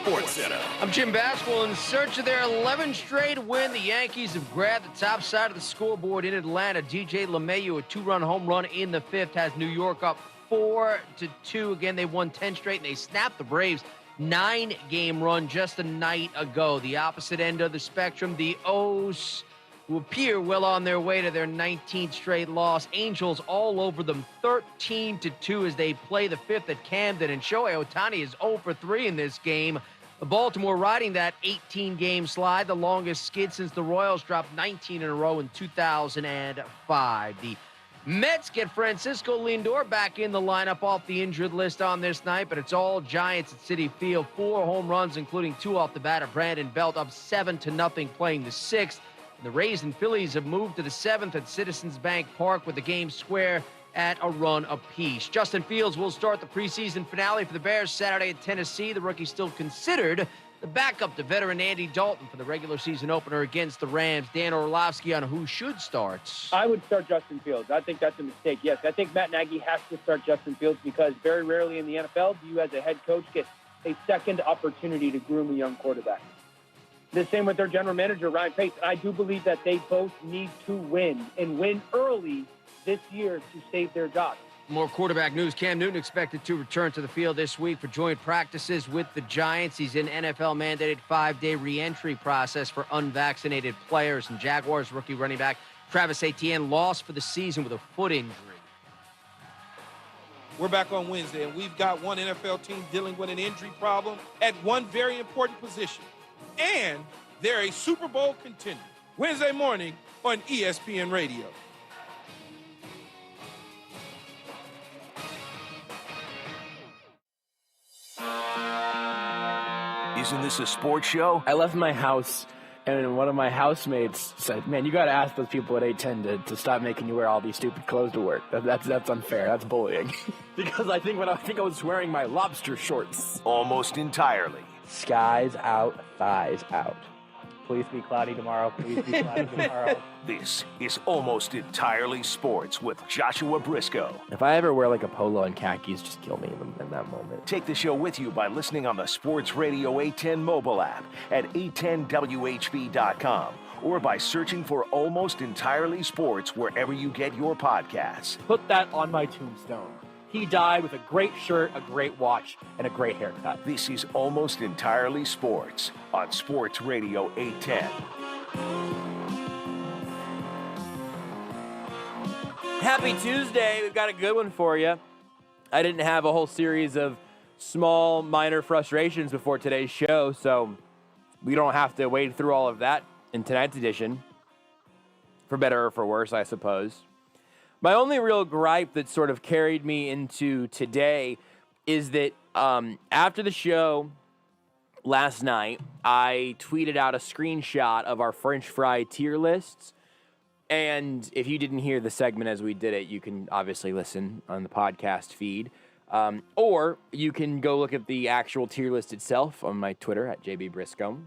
SportsCenter. I'm Jim Baskell. In search of their 11th straight win, the Yankees have grabbed the top side of the scoreboard in Atlanta. DJ LeMahieu, a two-run home run in the fifth, has New York up 4-2. Again, they won 10 straight, and they snapped the Braves' 9-game run just a night ago. The opposite end of the spectrum, the O's, who appear well on their way to their 19th straight loss. Angels all over them, 13-2 as they play the fifth at Camden. And Shohei Ohtani is 0-for-3 in this game. Baltimore riding that 18-game slide, the longest skid since the Royals dropped 19 in a row in 2005. The Mets get Francisco Lindor back in the lineup off the injured list on this night, but it's all Giants at Citi Field. 4 home runs, including 2 off the bat of Brandon Belt, up 7-0, playing the 6th. The Rays and Phillies have moved to the 7th at Citizens Bank Park with the game square at a run apiece. Justin Fields will start the preseason finale for the Bears Saturday at Tennessee. The rookie still considered the backup to veteran Andy Dalton for the regular season opener against the Rams. Dan Orlovsky on who should start. I would start Justin Fields. I think that's a mistake. Yes, I think Matt Nagy has to start Justin Fields because very rarely in the NFL do you as a head coach get a second opportunity to groom a young quarterback. The same with their general manager, Ryan Pace. I do believe that they both need to win and win early this year to save their jobs. More quarterback news. Cam Newton expected to return to the field this week for joint practices with the Giants. He's in NFL-mandated 5-day re-entry process for unvaccinated players. And Jaguars rookie running back Travis Etienne lost for the season with a foot injury. We're back on Wednesday, and we've got one NFL team dealing with an injury problem at one very important position. And they're a Super Bowl contender. Wednesday morning on ESPN Radio. Isn't this a sports show? I left my house, and one of my housemates said, man, you got to ask those people at 810 to stop making you wear all these stupid clothes to work. That's unfair. That's bullying. Because I think I was wearing my lobster shorts. Almost entirely. Skies out, thighs out. Please be cloudy tomorrow. Please be cloudy tomorrow. This is Almost Entirely Sports with Joshua Brisco. If I ever wear like a polo and khakis, just kill me in that moment. Take the show with you by listening on the Sports Radio 810 mobile app at 810WHB.com or by searching for Almost Entirely Sports wherever you get your podcasts. Put that on my tombstone. He died with a great shirt, a great watch, and a great haircut. This is Almost Entirely Sports on Sports Radio 810. Happy Tuesday. We've got a good one for you. I didn't have a whole series of small, minor frustrations before today's show, so we don't have to wade through all of that in tonight's edition. For better or for worse, I suppose. My only real gripe that sort of carried me into today is that after the show last night, I tweeted out a screenshot of our French fry tier lists. And if you didn't hear the segment as we did it, you can obviously listen on the podcast feed. Or you can go look at the actual tier list itself on my Twitter at JB Brisco.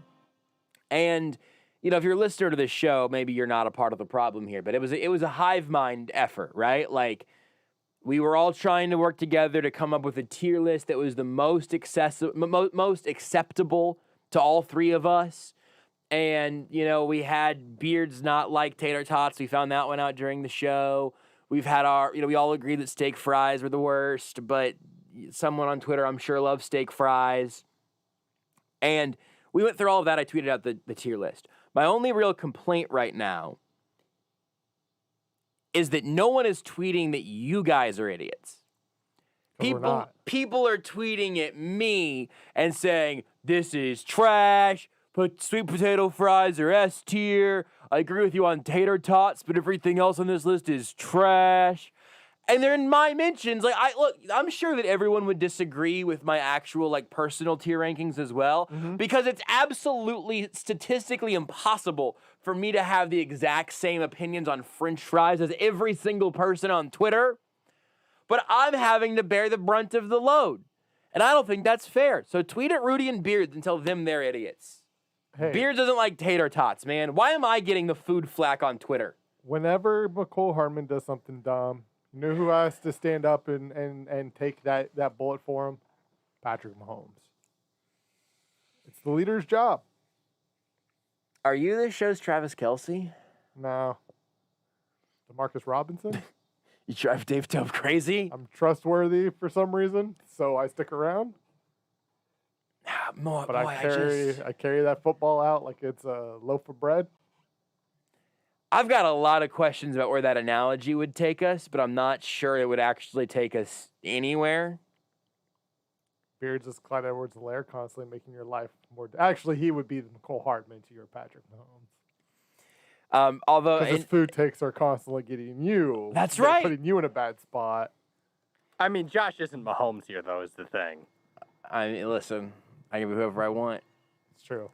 And you know, if you're a listener to this show, maybe you're not a part of the problem here, but it was a hive mind effort, right? Like, we were all trying to work together to come up with a tier list that was the most acceptable to all three of us. And, you know, we had beards not like tater tots. We found that one out during the show. We've had we all agreed that steak fries were the worst, but someone on Twitter, I'm sure, loves steak fries. And we went through all of that. I tweeted out the tier list. My only real complaint right now is that no one is tweeting that you guys are idiots. People are tweeting at me and saying, this is trash, put sweet potato fries are S tier, I agree with you on tater tots, but everything else on this list is trash. And they're in my mentions. Like, I'm sure that everyone would disagree with my actual, personal tier rankings as well, because it's absolutely statistically impossible for me to have the exact same opinions on French fries as every single person on Twitter. But I'm having to bear the brunt of the load. And I don't think that's fair. So tweet at Rudy and Beards and tell them they're idiots. Hey, Beards doesn't like tater tots, man. Why am I getting the food flack on Twitter? whenever McCole Hardman does something dumb, you know who has to stand up and take that bullet for him? Patrick Mahomes. It's the leader's job. Are you this show's Travis Kelce? No. DeMarcus Robinson? You drive Dave Tope crazy? I'm trustworthy for some reason, so I stick around. But I carry that football out like it's a loaf of bread. I've got a lot of questions about where that analogy would take us, but I'm not sure it would actually take us anywhere. Beards is Clyde Edwards-Helaire, constantly making your life more... Actually, he would be the McCole Hardman to your Patrick Mahomes. Although his food takes are constantly getting you. That's right. Putting you in a bad spot. I mean, Josh isn't Mahomes here, though, is the thing. I mean, listen, I can be whoever I want. It's true.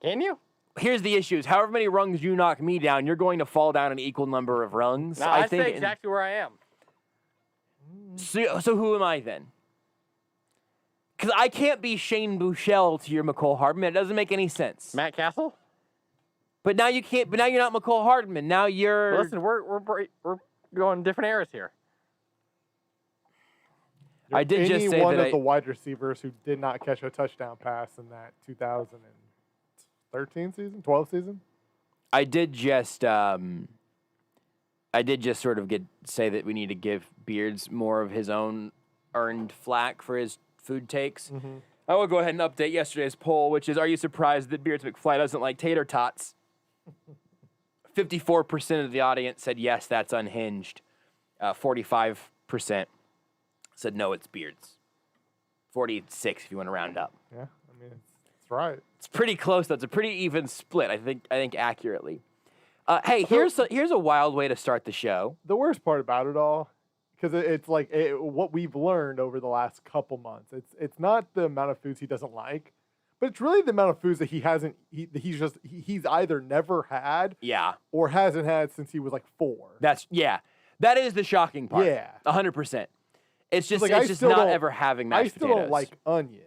Can you? Here's the issue: is however many rungs you knock me down, you're going to fall down an equal number of rungs. No, I think exactly where I am. So who am I then? Because I can't be Shane Buechele to your McCole Hardman. It doesn't make any sense. Matt Castle? But now you can't. But now you're not McCole Hardman. Now you're. Well, listen, we're going different eras here. I did just say one that of the wide receivers who did not catch a touchdown pass in that 2013 season, 12 season. I did just sort of say that we need to give Beards more of his own earned flack for his food takes. Mm-hmm. I will go ahead and update yesterday's poll, which is: are you surprised that Beards McFly doesn't like tater tots? 54% of the audience said yes, that's unhinged. 45% said no, it's Beards. 46 if you want to round up. Yeah, I mean it's right. It's pretty close though. It's a pretty even split. I think accurately. Hey, here's a wild way to start the show. The worst part about it all, because it's like what we've learned over the last couple months. It's not the amount of foods he doesn't like, but it's really the amount of foods that he hasn't. He's either never had, or hasn't had since he was like 4. That is the shocking part. Yeah, 100%. It's just like, it's just not ever having mashed potatoes. I still don't like onions,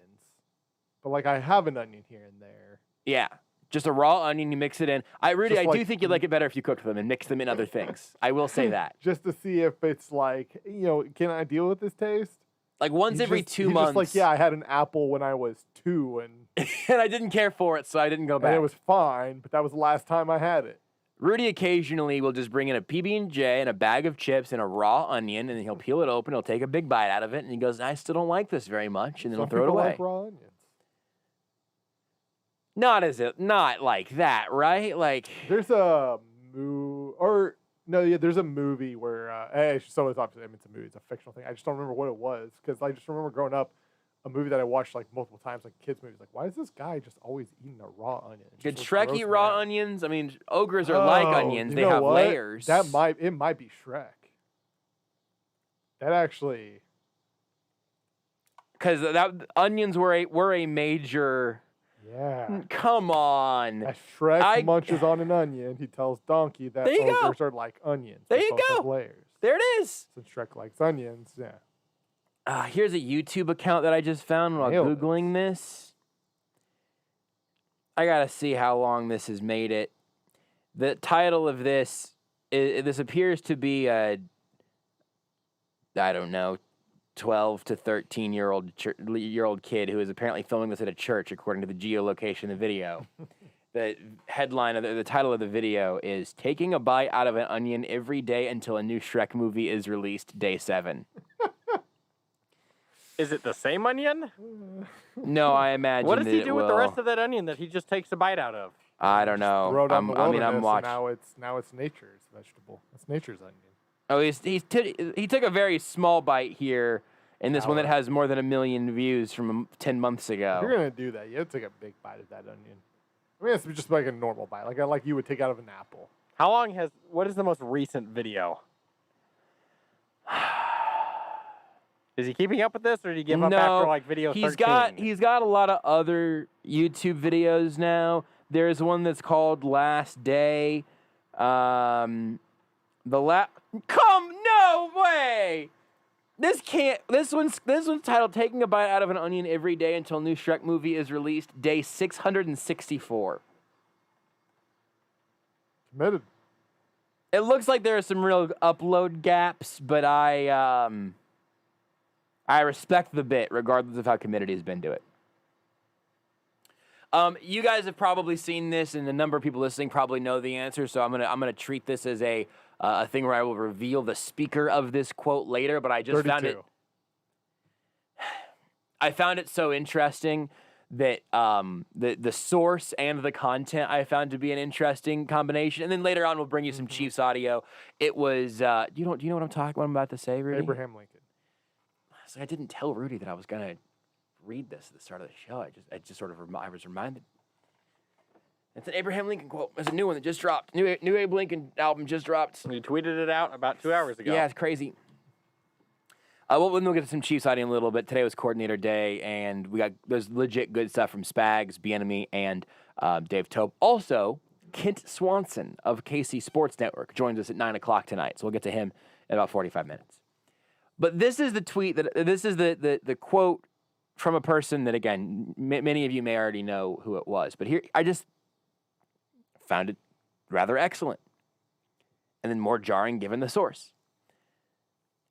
but like I have an onion here and there. Yeah. Just a raw onion, you mix it in. Rudy, I do think you'd like it better if you cooked them and mixed them in other things. I will say that. Just to see if it's like, can I deal with this taste? Like once every 2 months. Just like, I had an apple when I was 2 and and I didn't care for it, so I didn't go back. And it was fine, but that was the last time I had it. Rudy occasionally will just bring in a PB&J and a bag of chips and a raw onion, and then he'll peel it open, he'll take a big bite out of it, and he goes, I still don't like this very much, and then he'll throw it away. Like raw onions. Not like that, right? Like there's a there's a movie where so it's obviously it's a movie, it's a fictional thing. I just don't remember what it was because I just remember growing up a movie that I watched like multiple times, like kids movies. Like, why is this guy just always eating a raw onion? Did Shrek eat raw onions? I mean, ogres are like onions; they have layers. It might be Shrek. That actually, because onions were a major. Yeah. Come on. As Shrek munches on an onion, he tells Donkey that ogres are like onions. There you go. Layers. There it is. Since Shrek likes onions, yeah. Here's a YouTube account that I just found while Googling this. I gotta see how long this has made it. The title of this appears to be a, I don't know, 12 to 13-year-old kid who is apparently filming this at a church, according to the geolocation of the video. The headline, the title of the video is "Taking a Bite Out of an Onion Every Day Until a New Shrek Movie is Released, Day 7." Is it the same onion? No, I imagine. What does he do with the rest of that onion that he just takes a bite out of? I don't know. I'm watching. Now it's nature's vegetable. It's nature's onion. Oh, he took a very small bite here in this one that has more than 1 million views from 10 months ago. If you're gonna do that, you have to take a big bite of that onion. I mean, it's just like a normal bite, like you would take out of an apple. What is the most recent video? Is he keeping up with this, or did he give up after like video 13? He's got a lot of other YouTube videos now. There's one that's called Last Day. No way! This one's titled "Taking a Bite Out of an Onion Every Day Until New Shrek Movie is Released." Day 664. Committed. It looks like there are some real upload gaps, but I respect the bit regardless of how committed he's been to it. You guys have probably seen this, and a number of people listening probably know the answer. So I'm gonna treat this as a thing where I will reveal the speaker of this quote later. But I just 32. found it so interesting that the source and the content I found to be an interesting combination. And then later on, we'll bring you some Chiefs audio. It was do you know what I'm talking about? What I'm about to say, Rudy? Abraham Lincoln. So I didn't tell Rudy that I was gonna read this at the start of the show. I was reminded. It's an Abraham Lincoln quote. It's a new one that just dropped. New Abe Lincoln album just dropped. You tweeted it out about 2 hours ago. Yeah, it's crazy. We'll get to some Chiefs audio in a little bit. Today was coordinator day, and there's legit good stuff from Spags, Bieniemy, and Dave Tope. Also, Kent Swanson of KC Sports Network joins us at 9 o'clock tonight, so we'll get to him in about 45 minutes. But this is the tweet this is the quote from a person that, again, many of you may already know who it was. But here, I just found it rather excellent. And then more jarring given the source.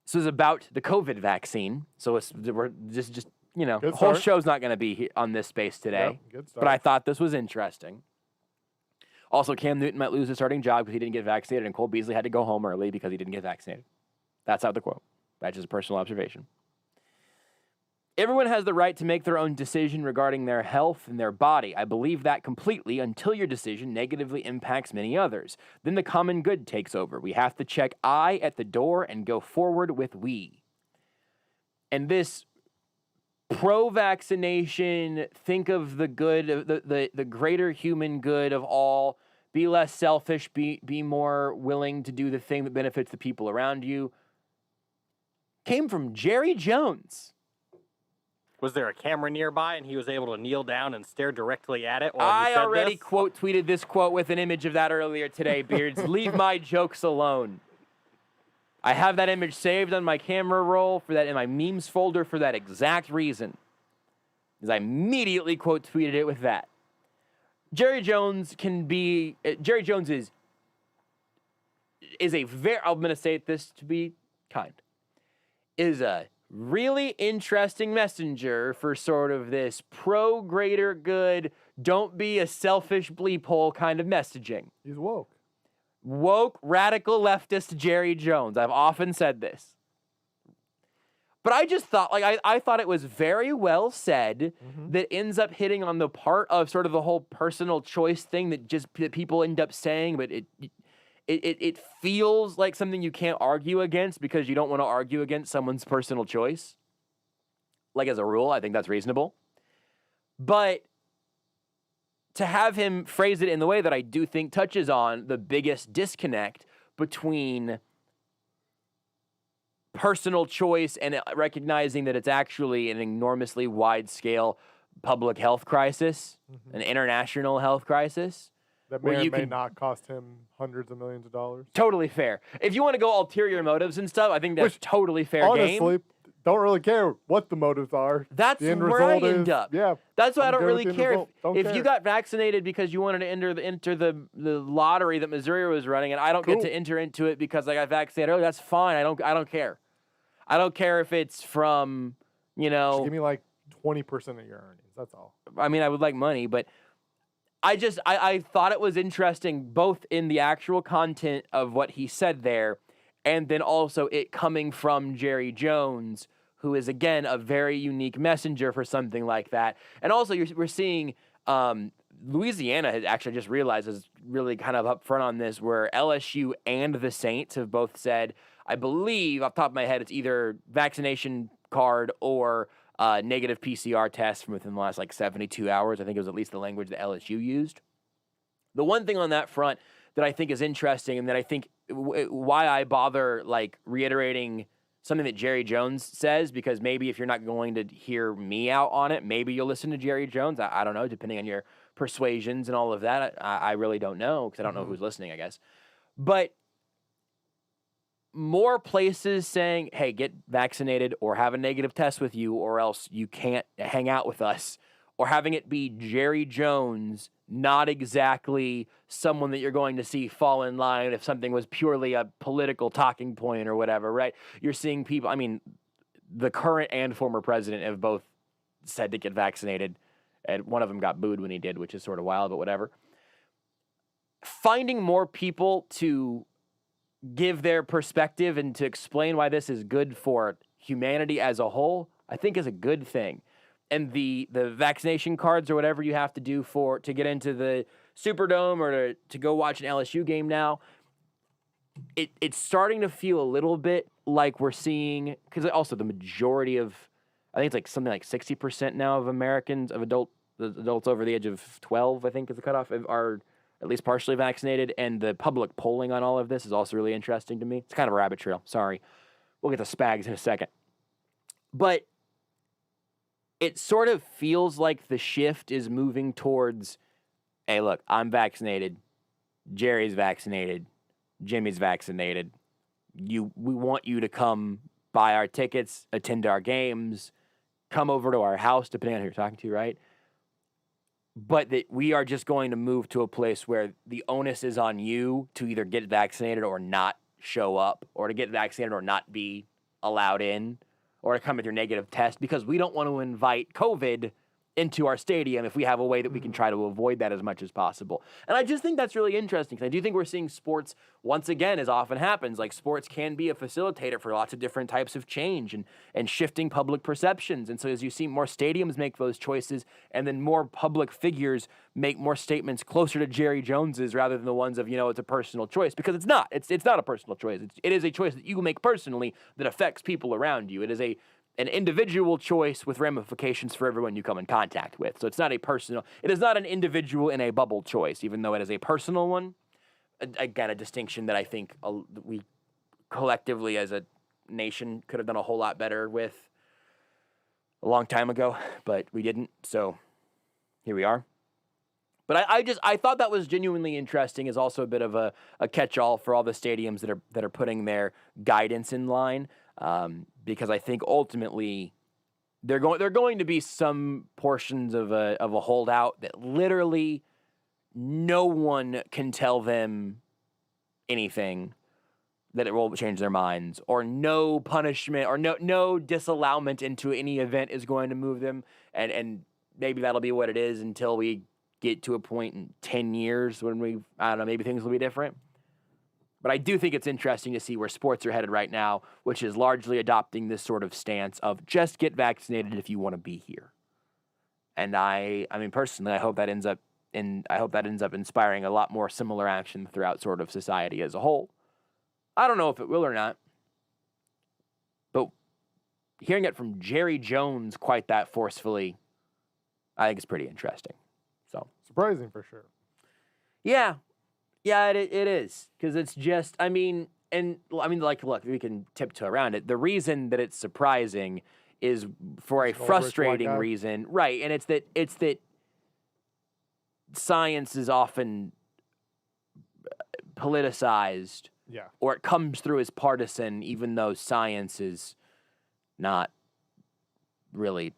This is about the COVID vaccine. So we're just the whole show's not going to be on this space today. Yep, good start. But I thought this was interesting. Also, Cam Newton might lose his starting job because he didn't get vaccinated, and Cole Beasley had to go home early because he didn't get vaccinated. That's out the quote. That's just a personal observation. Everyone has the right to make their own decision regarding their health and their body. I believe that completely until your decision negatively impacts many others. Then the common good takes over. We have to check I at the door and go forward with we. And this pro-vaccination, think of the good, the greater human good of all, be less selfish, be more willing to do the thing that benefits the people around you, came from Jerry Jones. Was there a camera nearby and he was able to kneel down and stare directly at it while I you said already this? quote tweeted this quote with an image of that earlier today, Beards. Leave my jokes alone. I have that image saved on my camera roll for that in my memes folder for that exact reason. Because I immediately quote tweeted it with that. Jerry Jones is a very, I'm going to say this to be kind, is a really interesting messenger for sort of this pro-greater good, don't be a selfish bleep hole kind of messaging. He's woke. Woke, radical leftist Jerry Jones. I've often said this. But I just thought, I thought it was very well said that ends up hitting on the part of sort of the whole personal choice thing that people end up saying, but it feels like something you can't argue against because you don't want to argue against someone's personal choice. Like, as a rule, I think that's reasonable. But to have him phrase it in the way that I do think touches on the biggest disconnect between personal choice and recognizing that it's actually an enormously wide-scale public health crisis, an international health crisis. That may or may not cost him hundreds of millions of dollars. Totally fair. If you want to go ulterior motives and stuff, I think that's totally fair game. Honestly, don't really care what the motives are. That's the end where I result end up. Yeah, that's why I don't really care. If care. you got vaccinated because you wanted to enter the lottery that Missouri was running, and I don't get to enter into it because I got vaccinated early, that's fine. I don't care. I don't care if it's from, Just give me like 20% of your earnings. That's all. I mean, I would like money, but I thought it was interesting both in the actual content of what he said there and then also it coming from Jerry Jones, who is, again, a very unique messenger for something like that. And also we're seeing Louisiana has actually just realized is really kind of up front on this, where LSU and the Saints have both said, I believe, off the top of my head, it's either vaccination card or negative PCR test from within the last 72 hours. I think it was at least the language that LSU used. The one thing on that front that I think is interesting and that I think why I bother reiterating something that Jerry Jones says, because maybe if you're not going to hear me out on it, maybe you'll listen to Jerry Jones. I don't know, depending on your persuasions and all of that. I really don't know because I don't know who's listening, I guess. But more places saying, hey, get vaccinated or have a negative test with you or else you can't hang out with us, or having it be Jerry Jones, not exactly someone that you're going to see fall in line if something was purely a political talking point or whatever, right? You're seeing people, I mean, the current and former president have both said to get vaccinated, and one of them got booed when he did, which is sort of wild, but whatever. Finding more people to give their perspective and to explain why this is good for humanity as a whole, I think is a good thing. And the vaccination cards or whatever you have to do to get into the Superdome or to go watch an LSU game now, it's starting to feel a little bit like we're seeing, because also the majority of, I think it's like something like 60% now of Americans, of adults over the age of 12, I think is the cutoff, are at least partially vaccinated, and the public polling on all of this is also really interesting to me. It's kind of a rabbit trail. Sorry. We'll get to Spags in a second. But it sort of feels like the shift is moving towards, hey, look, I'm vaccinated. Jerry's vaccinated. Jimmy's vaccinated. We want you to come buy our tickets, attend our games, come over to our house, depending on who you're talking to, right? But that we are just going to move to a place where the onus is on you to either get vaccinated or not show up, or to get vaccinated or not be allowed in, or to come with your negative test, because we don't want to invite COVID into our stadium if we have a way that we can try to avoid that as much as possible. And I just think that's really interesting, because I do think we're seeing sports, once again, as often happens, like sports can be a facilitator for lots of different types of change and shifting public perceptions. And so as you see more stadiums make those choices, and then more public figures make more statements closer to Jerry Jones's rather than the ones of, it's a personal choice, because it's not. It's not a personal choice. It is a choice that you make personally that affects people around you. It is an individual choice with ramifications for everyone you come in contact with. So it is not an individual in a bubble choice, even though it is a personal one. Again, a distinction that I think we collectively as a nation could have done a whole lot better with a long time ago, but we didn't. So here we are. But I thought that was genuinely interesting, as also a bit of a catch-all for all the stadiums that are putting their guidance in line. Because I think ultimately they're going to be some portions of a holdout that literally no one can tell them anything that it will change their minds, or no punishment or no disallowment into any event is going to move them, and maybe that'll be what it is until we get to a point in 10 years when I don't know, maybe things will be different. But I do think it's interesting to see where sports are headed right now, which is largely adopting this sort of stance of just get vaccinated if you want to be here. And I mean, personally, I hope that ends up inspiring a lot more similar action throughout sort of society as a whole. I don't know if it will or not, but hearing it from Jerry Jones quite that forcefully, I think it's pretty interesting. So surprising for sure. Yeah. Yeah, it is, because it's just, look, we can tiptoe around it. The reason that it's surprising is for a frustrating reason, right? And it's that science is often politicized, or it comes through as partisan, even though science is not really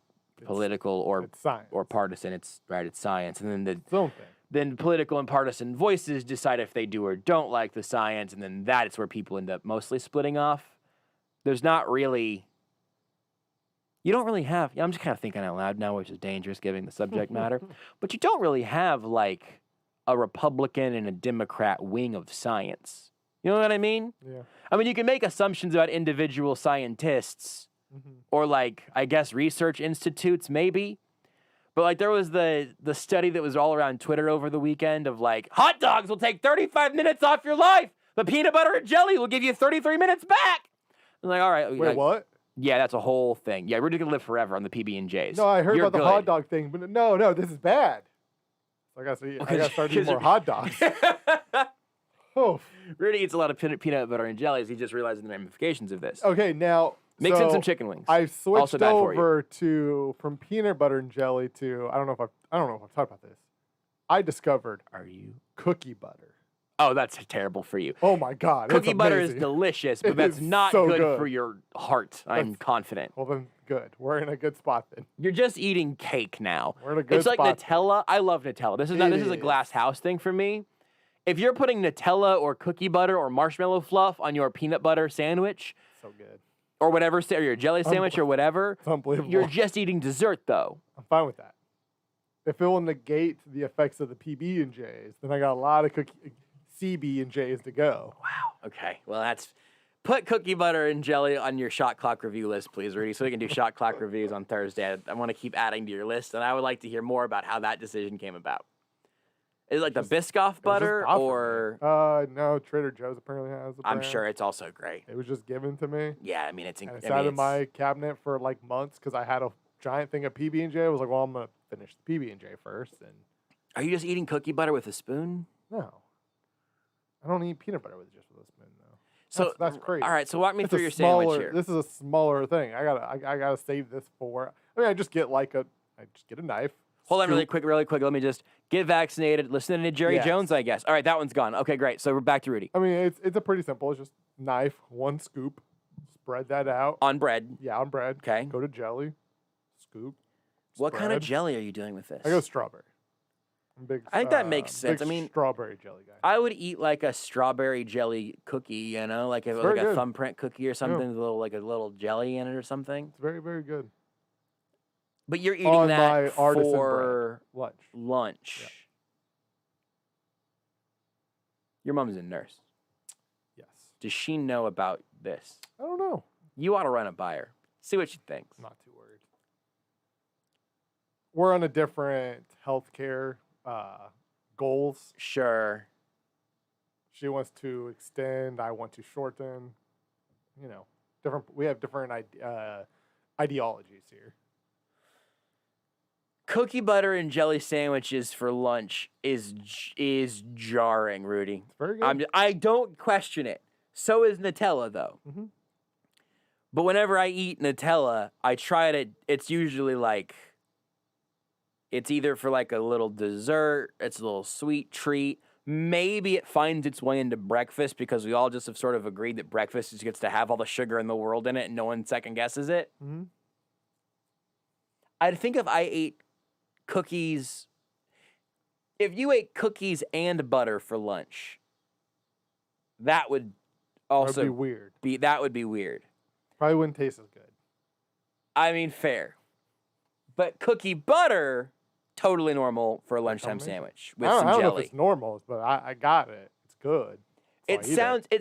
political or partisan. It's science, and then then political and partisan voices decide if they do or don't like the science, and then that's where people end up mostly splitting off. There's not really... You don't really have... I'm just kind of thinking out loud now, which is dangerous given the subject matter. But you don't really have, like, a Republican and a Democrat wing of science. You know what I mean? Yeah. I mean, you can make assumptions about individual scientists, or, like, I guess research institutes, maybe. But, like, there was the study that was all around Twitter over the weekend of, like, hot dogs will take 35 minutes off your life, but peanut butter and jelly will give you 33 minutes back. I'm like, all right. Wait, like, what? Yeah, that's a whole thing. Yeah, Rudy can live forever on the PB&Js. No, I heard about the hot dog thing, but no, this is bad. I got to start eating more hot dogs. Oh, Rudy eats a lot of peanut butter and jellies. He just realized the ramifications of this. Okay, now... Mix in some chicken wings. I've switched over from peanut butter and jelly to I don't know if I've talked about this. I discovered cookie butter. Oh, that's terrible for you. Oh my God. Cookie that's butter is amazing. delicious, but It that's is not so good for your heart. I'm confident. Well, then good. We're in a good spot then. You're just eating cake now. We're in a good It's like spot then. Nutella. I love Nutella. This is a glass house thing for me. If you're putting Nutella or cookie butter or marshmallow fluff on your peanut butter sandwich, So good. or whatever, or your jelly sandwich or whatever, It's unbelievable. you're just eating dessert though. I'm fine with that. If it will negate the effects of the PB&Js, then I got a lot of CB&Js to go. Wow. Okay. Well, put cookie butter and jelly on your shot clock review list, please, Rudy, so we can do shot clock reviews on Thursday. I want to keep adding to your list, and I would like to hear more about how that decision came about. Is it like the Biscoff butter or? No, Trader Joe's apparently has a I'm brand. sure it's also great. It was just given to me. Yeah, I mean, And it sat in my cabinet for like months because I had a giant thing of PB&J. I was like, well, I'm going to finish the PB&J first. And Are you just eating cookie butter with a spoon? no, I don't eat peanut butter with just with a spoon though. So That's crazy. All right, so walk me It's through a your smaller, sandwich here. This is a smaller thing. I gotta save this for. I mean, I just get a knife. Hold on scoop. really quick. Let me just get vaccinated. Listen to Jerry Yes. Jones, I guess. All right, that one's gone. Okay, great. So we're back to Rudy. I mean, it's a pretty simple. It's just knife, one scoop, spread that out. On bread. Yeah, on bread. Okay. Go to jelly, scoop. What kind of spread. jelly are you doing with this? I go strawberry. I'm a big. I think that makes sense. big I mean, strawberry jelly guy. I would eat like a strawberry jelly cookie, you know, like very a good. thumbprint cookie or something, with a little jelly in it or something. It's very, very good. But you're eating On that my artisan for bread. Lunch. lunch. Yeah. Your mom's a nurse. Yes. Does she know about this? I don't know. You ought to run it by her. See what she thinks. I'm not too worried. We're on a different healthcare goals. Sure. She wants to extend. I want to shorten. You know, different. We have different ideologies here. Cookie butter and jelly sandwiches for lunch is jarring, Rudy. It's very good. I don't question it. So is Nutella, though. Mhm. But whenever I eat Nutella, I try to. It's usually like. It's either for like a little dessert. It's a little sweet treat. Maybe it finds its way into breakfast because we all just have sort of agreed that breakfast just gets to have all the sugar in the world in it, and no one second guesses it. Mm-hmm. I think if I ate cookies, if you ate cookies and butter for lunch, that would also That'd be weird. That would be weird. Probably wouldn't taste as good. I mean, fair. But cookie butter, totally normal for a lunchtime amazing. sandwich with I some don't know jelly. if it's normal, but I got it. It's good. It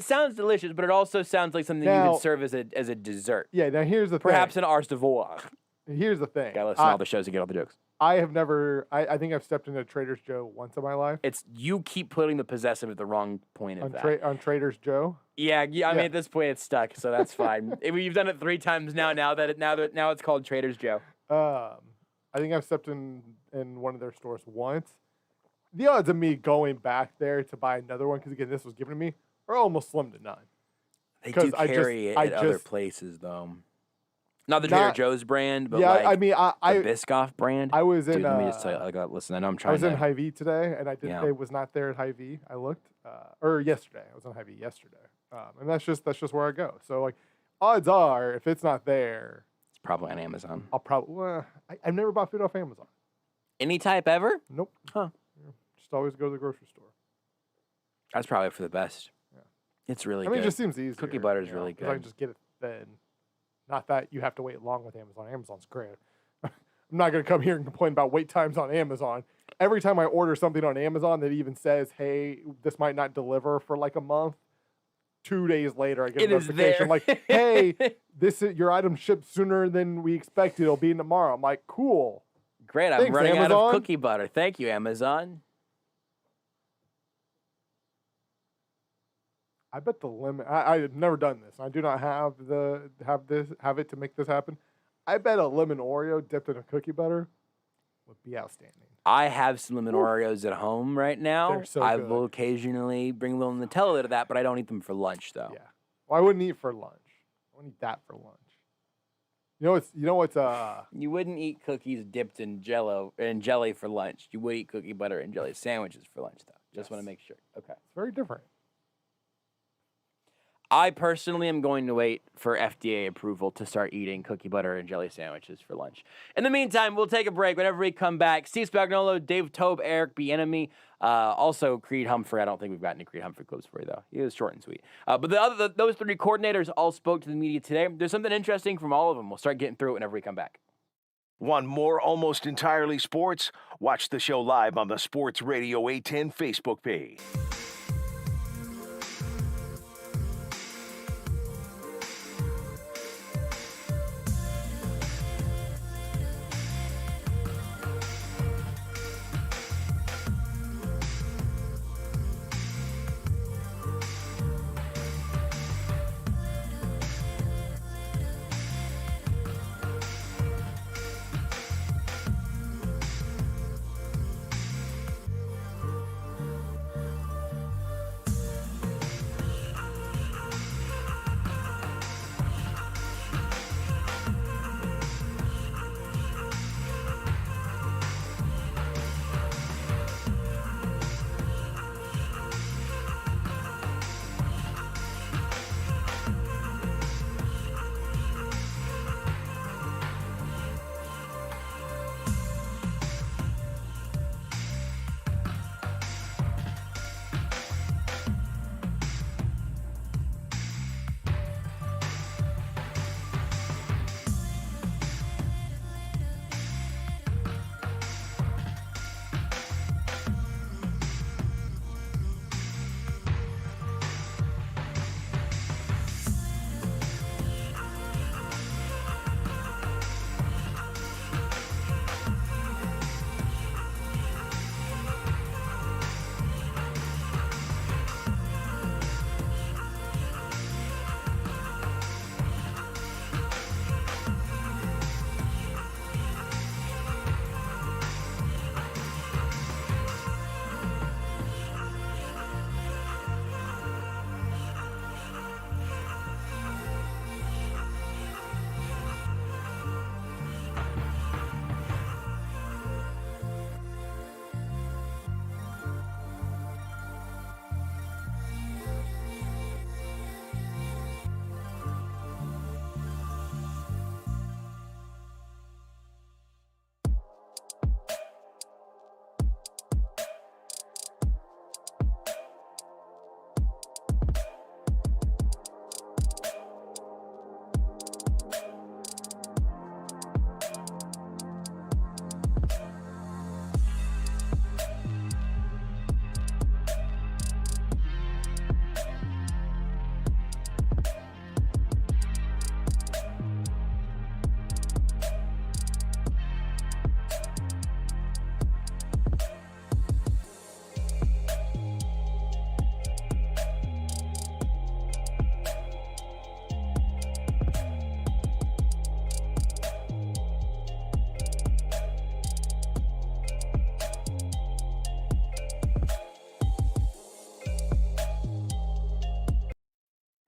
sounds delicious, but it also sounds like something you Now- could serve as a dessert. Yeah. Now here's the Perhaps thing. an ars devoir. Here's the thing. Gotta listen to all the shows to get all the jokes. I have never. I think I've stepped into Trader's Joe once in my life. It's you keep putting the possessive at the wrong point of that. On Trader's Joe. Yeah. I mean, Yeah. at this point, it's stuck, so that's fine. You've done it 3 times now. Now it's called Trader's Joe. I think I've stepped in one of their stores once. The odds of me going back there to buy another one, because again, this was given to me, are almost slim to none. They 'Cause do I just- carry it I at other just- places, though. Not the Trader Joe's brand, but yeah, like I mean, the I Biscoff brand. I was in. Dude, let me just tell you. Listen, I know I'm I trying was to. in Hy-Vee today, and I didn't. Yeah. It was not there at Hy-Vee. I looked, or yesterday. I was on Hy-Vee yesterday, and that's just where I go. So like, odds are, if it's not there, It's probably on Amazon. I'll probably. Well, I've never bought food off Amazon. Any type ever? Nope. Huh. Yeah, just always go to the grocery store. That's probably for the best. Yeah. It's really I mean, good. it just seems easier. Cookie butter is you know, really 'cause I good. can just get it then. Not that you have to wait long with Amazon. Amazon's great. I'm not going to come here and complain about wait times on Amazon. Every time I order something on Amazon that even says, hey, this might not deliver for like a month, 2 days later I get It a is notification there. like, hey, your item shipped sooner than we expected. It'll be in tomorrow. I'm like, cool. Great. I'm Thanks, running out Amazon. of cookie butter. Thank you, Amazon. I bet the limit. I've never done this. I do not have it to make this happen. I bet a lemon Oreo dipped in a cookie butter would be outstanding. I have some lemon Oreos at home right now. They're so I good. will occasionally bring a little Nutella to that, but I don't eat them for lunch though. Yeah. Well, I wouldn't eat for lunch. I wouldn't eat that for lunch. You know what's You wouldn't eat cookies dipped in jelly for lunch. You would eat cookie butter and jelly sandwiches for lunch though. Just want to make sure. Okay. very different. I personally am going to wait for FDA approval to start eating cookie butter and jelly sandwiches for lunch. In the meantime, we'll take a break. Whenever we come back, Steve Spagnuolo, Dave Tobe, Eric Bieniemy, also Creed Humphrey. I don't think we've got any Creed Humphrey clips for you, though. He was short and sweet. But those three coordinators all spoke to the media today. There's something interesting from all of them. We'll start getting through it whenever we come back. Want more Almost Entirely Sports? Watch the show live on the Sports Radio 810 Facebook page.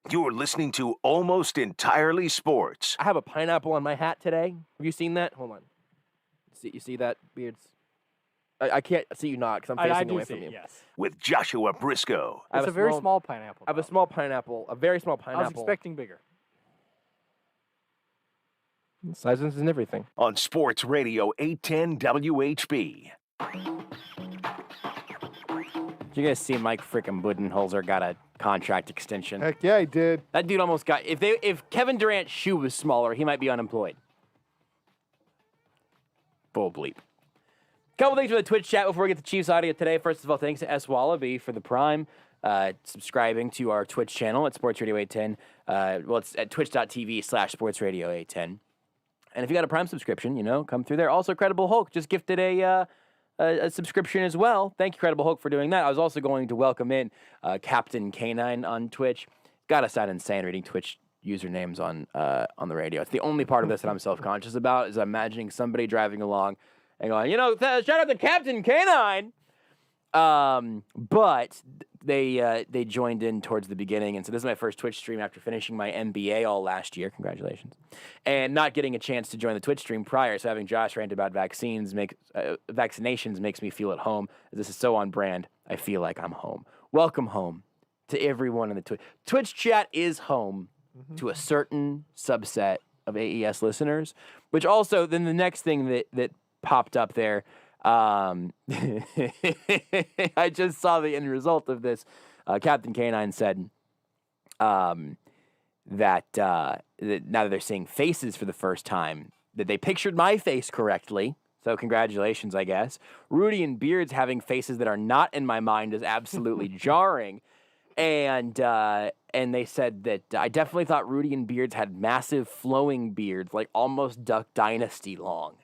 You're listening to Almost Entirely Sports. I have a pineapple on my hat today. Have you seen that? Hold on. You see that, Beards? I can't see you not because I'm facing away from you. Yes. With Joshua Brisco. It's a very small pineapple. I have a small pineapple, a very small pineapple. I was expecting bigger. Sizes and everything. On Sports Radio 810 WHB. Did you guys see Mike frickin' Budenholzer got a contract extension? Heck yeah, he did. That dude almost got. If Kevin Durant's shoe was smaller, he might be unemployed. Full bleep. Couple things for the Twitch chat before we get the Chiefs audio today. First of all, thanks to S. Wallaby for the Prime, subscribing to our Twitch channel at Sports Radio 810. It's at twitch.tv/Sports Radio 810. And if you got a Prime subscription, come through there. Also, Credible Hulk just gifted a subscription as well. Thank you, Credible Hulk, for doing that. I was also going to welcome in Captain K9 on Twitch. Gotta sound insane reading Twitch usernames on the radio. It's the only part of this that I'm self-conscious about, is imagining somebody driving along and going, shout out to Captain K9. But they joined in towards the beginning, and so this is my first Twitch stream after finishing my MBA all last year. Congratulations, and not getting a chance to join the Twitch stream prior. So having Josh rant about vaccinations makes me feel at home. This is so on brand. I feel like I'm home. Welcome home to everyone in the Twitch chat is home to a certain subset of AES listeners, which also then the next thing that popped up there. I just saw the end result of this. Captain K9 said that now that they're seeing faces for the first time, that they pictured my face correctly. So congratulations, I guess. Rudy and Beards having faces that are not in my mind is absolutely jarring. And they said that I definitely thought Rudy and Beards had massive flowing beards, like almost Duck Dynasty long.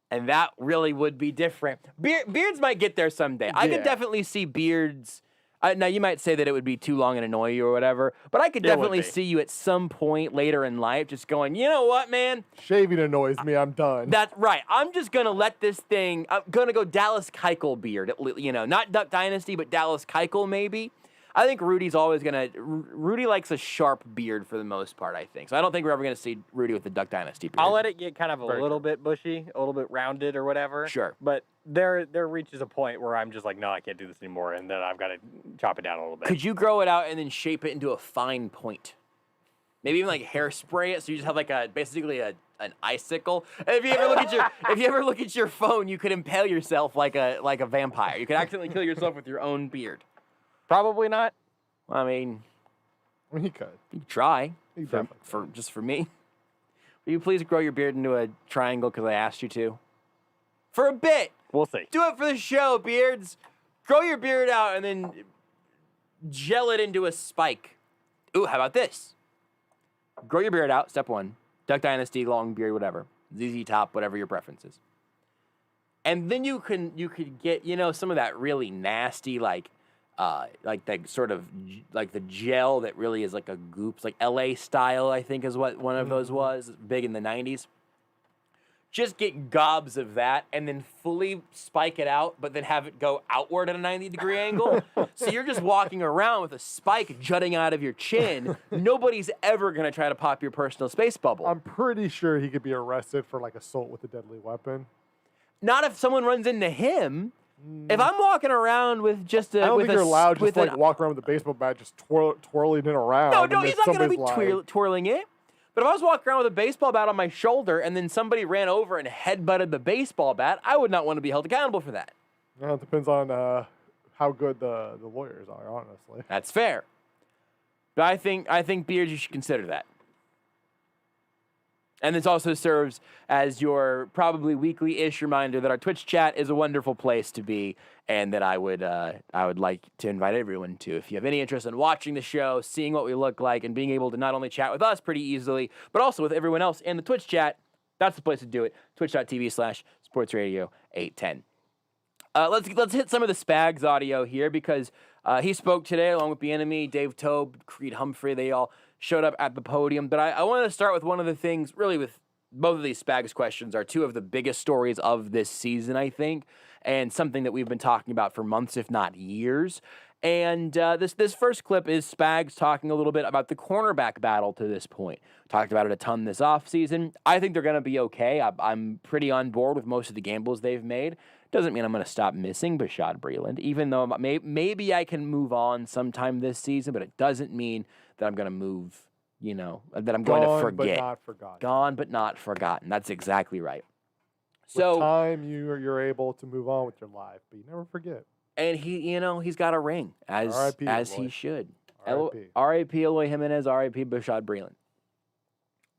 And that really would be different. Beards might get there someday. I could definitely see Beards. Now, you might say that it would be too long and annoy you or whatever, but I could definitely see you at some point later in life just going, you know what, man? Shaving annoys me. I'm done. That's right. I'm just going to let this thing, I'm going to go Dallas Keuchel beard. Not Duck Dynasty, but Dallas Keuchel maybe. I think Rudy's always going to... Rudy likes a sharp beard for the most part, I think. So I don't think we're ever going to see Rudy with the Duck Dynasty beard. I'll let it get kind of a little bit bushy, a little bit rounded or whatever. Sure. But there reaches a point where I'm just like, no, I can't do this anymore, and then I've got to chop it down a little bit. Could you grow it out and then shape it into a fine point? Maybe even like hairspray it so you just have like basically an icicle. If you ever look at your phone, you could impale yourself like a vampire. You could accidentally kill yourself with your own beard. Probably not. I mean, he could. You could try. For me. Will you please grow your beard into a triangle because I asked you to? For a bit. We'll see. Do it for the show, Beards. Grow your beard out and then gel it into a spike. Ooh, how about this? Grow your beard out, step 1. Duck Dynasty, long beard, whatever. ZZ Top, whatever your preference is. And then you could get, some of that really nasty, like that sort of, like the gel that really is like a goop, like LA style, I think is what one of those was, big in the 90s. Just get gobs of that and then fully spike it out, but then have it go outward at a 90-degree angle. So you're just walking around with a spike jutting out of your chin. Nobody's ever going to try to pop your personal space bubble. I'm pretty sure he could be arrested for like assault with a deadly weapon. Not if someone runs into him. If I'm walking around with just a... I don't think you're allowed to just walk around with a baseball bat just twirling it around. No, he's not going to be twirling it. But if I was walking around with a baseball bat on my shoulder and then somebody ran over and headbutted the baseball bat, I would not want to be held accountable for that. Well, it depends on how good the lawyers are, honestly. That's fair. But I think, Beards, you should consider that. And this also serves as your probably weekly-ish reminder that our Twitch chat is a wonderful place to be, and that I would like to invite everyone to. If you have any interest in watching the show, seeing what we look like, and being able to not only chat with us pretty easily, but also with everyone else in the Twitch chat, that's the place to do it. Twitch.tv/SportsRadio810. Let's hit some of the Spags audio here because he spoke today along with Bieniemy, Dave Tobe, Creed Humphrey. They all showed up at the podium. But I wanted to start with one of the things, really with both of these Spags questions are two of the biggest stories of this season, I think, and something that we've been talking about for months, if not years. And this first clip is Spags talking a little bit about the cornerback battle to this point. Talked about it a ton this offseason. I think they're going to be okay. I'm pretty on board with most of the gambles they've made. Doesn't mean I'm going to stop missing Bashaud Breeland, even though maybe I can move on sometime this season, but it doesn't mean that I'm going to move, that I'm going to forget. Gone but not forgotten. Gone but not forgotten. That's exactly right. With time, you're able to move on with your life, but you never forget. And he's got a ring, as he should. R.I.P. Eloy Jimenez, R.I.P. Bashaud Breeland.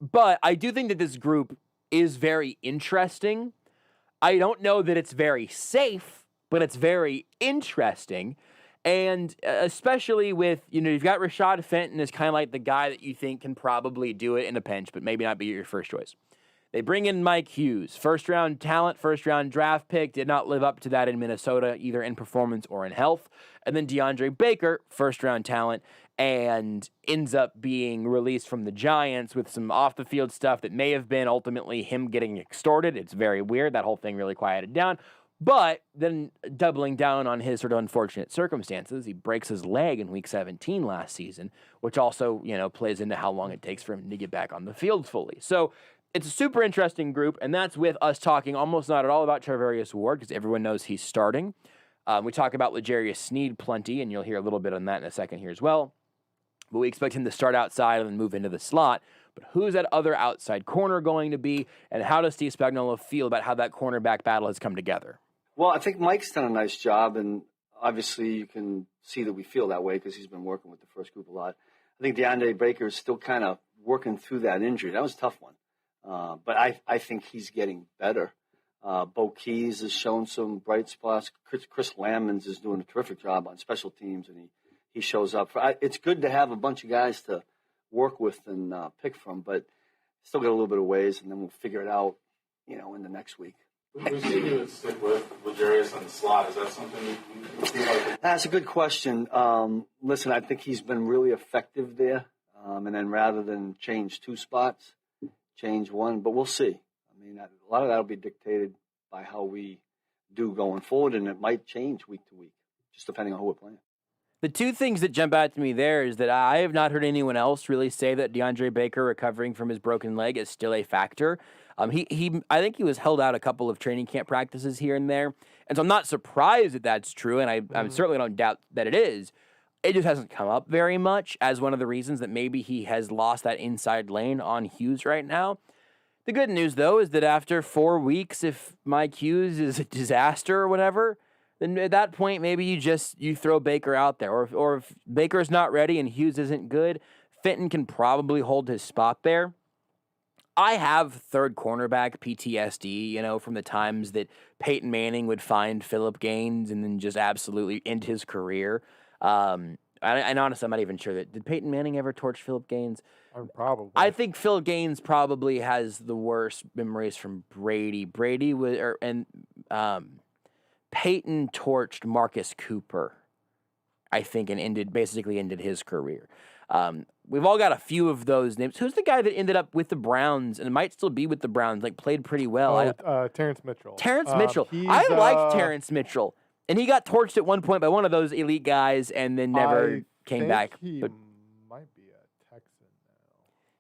But I do think that this group is very interesting. I don't know that it's very safe, but it's very interesting. And especially with, you've got Rashad Fenton as kind of like the guy that you think can probably do it in a pinch, but maybe not be your first choice. They bring in Mike Hughes, first-round talent, first-round draft pick, did not live up to that in Minnesota, either in performance or in health. And then DeAndre Baker, first-round talent, and ends up being released from the Giants with some off-the-field stuff that may have been ultimately him getting extorted. It's very weird. That whole thing really quieted down. But then doubling down on his sort of unfortunate circumstances, he breaks his leg in Week 17 last season, which also, plays into how long it takes for him to get back on the field fully. So it's a super interesting group, and that's with us talking almost not at all about Charvarius Ward, because everyone knows he's starting. We talk about L'Jarius Sneed plenty, and you'll hear a little bit on that in a second here as well. But we expect him to start outside and then move into the slot. But who's that other outside corner going to be, and how does Steve Spagnuolo feel about how that cornerback battle has come together? Well, I think Mike's done a nice job, and obviously you can see that we feel that way because he's been working with the first group a lot. I think DeAndre Baker is still kind of working through that injury. That was a tough one. But I think he's getting better. Bo Keys has shown some bright spots. Chris Lammons is doing a terrific job on special teams, and he shows up. It's good to have a bunch of guys to work with and pick from, but still got a little bit of ways, and then we'll figure it out, in the next week. We see you would stick with L'Jarius on the slot. Is that something you feel like? That's a good question. Listen, I think he's been really effective there. And then rather than change 2 spots, change 1. But we'll see. I mean, a lot of that will be dictated by how we do going forward, and it might change week to week, just depending on who we're playing. The 2 things that jump out to me there is that I have not heard anyone else really say that DeAndre Baker recovering from his broken leg is still a factor. I think he was held out a couple of training camp practices here and there, and so I'm not surprised that that's true, and I certainly don't doubt that it is. It just hasn't come up very much as one of the reasons that maybe he has lost that inside lane on Hughes right now. The good news, though, is that after 4 weeks, if Mike Hughes is a disaster or whatever, then at that point, maybe you throw Baker out there. Or if Baker's not ready and Hughes isn't good, Fenton can probably hold his spot there. I have third cornerback PTSD, from the times that Peyton Manning would find Phillip Gaines and then just absolutely end his career. And honestly, I'm not even sure did Peyton Manning ever torch Phillip Gaines? Probably. I think Phil Gaines probably has the worst memories from Brady. Peyton torched Marcus Cooper, I think, and basically ended his career. We've all got a few of those names. Who's the guy that ended up with the Browns and might still be with the Browns, played pretty well? Terrence Mitchell. Terrence Mitchell. I liked Terrence Mitchell. And he got torched at one point by one of those elite guys and then never came back. He but might be a Texan now.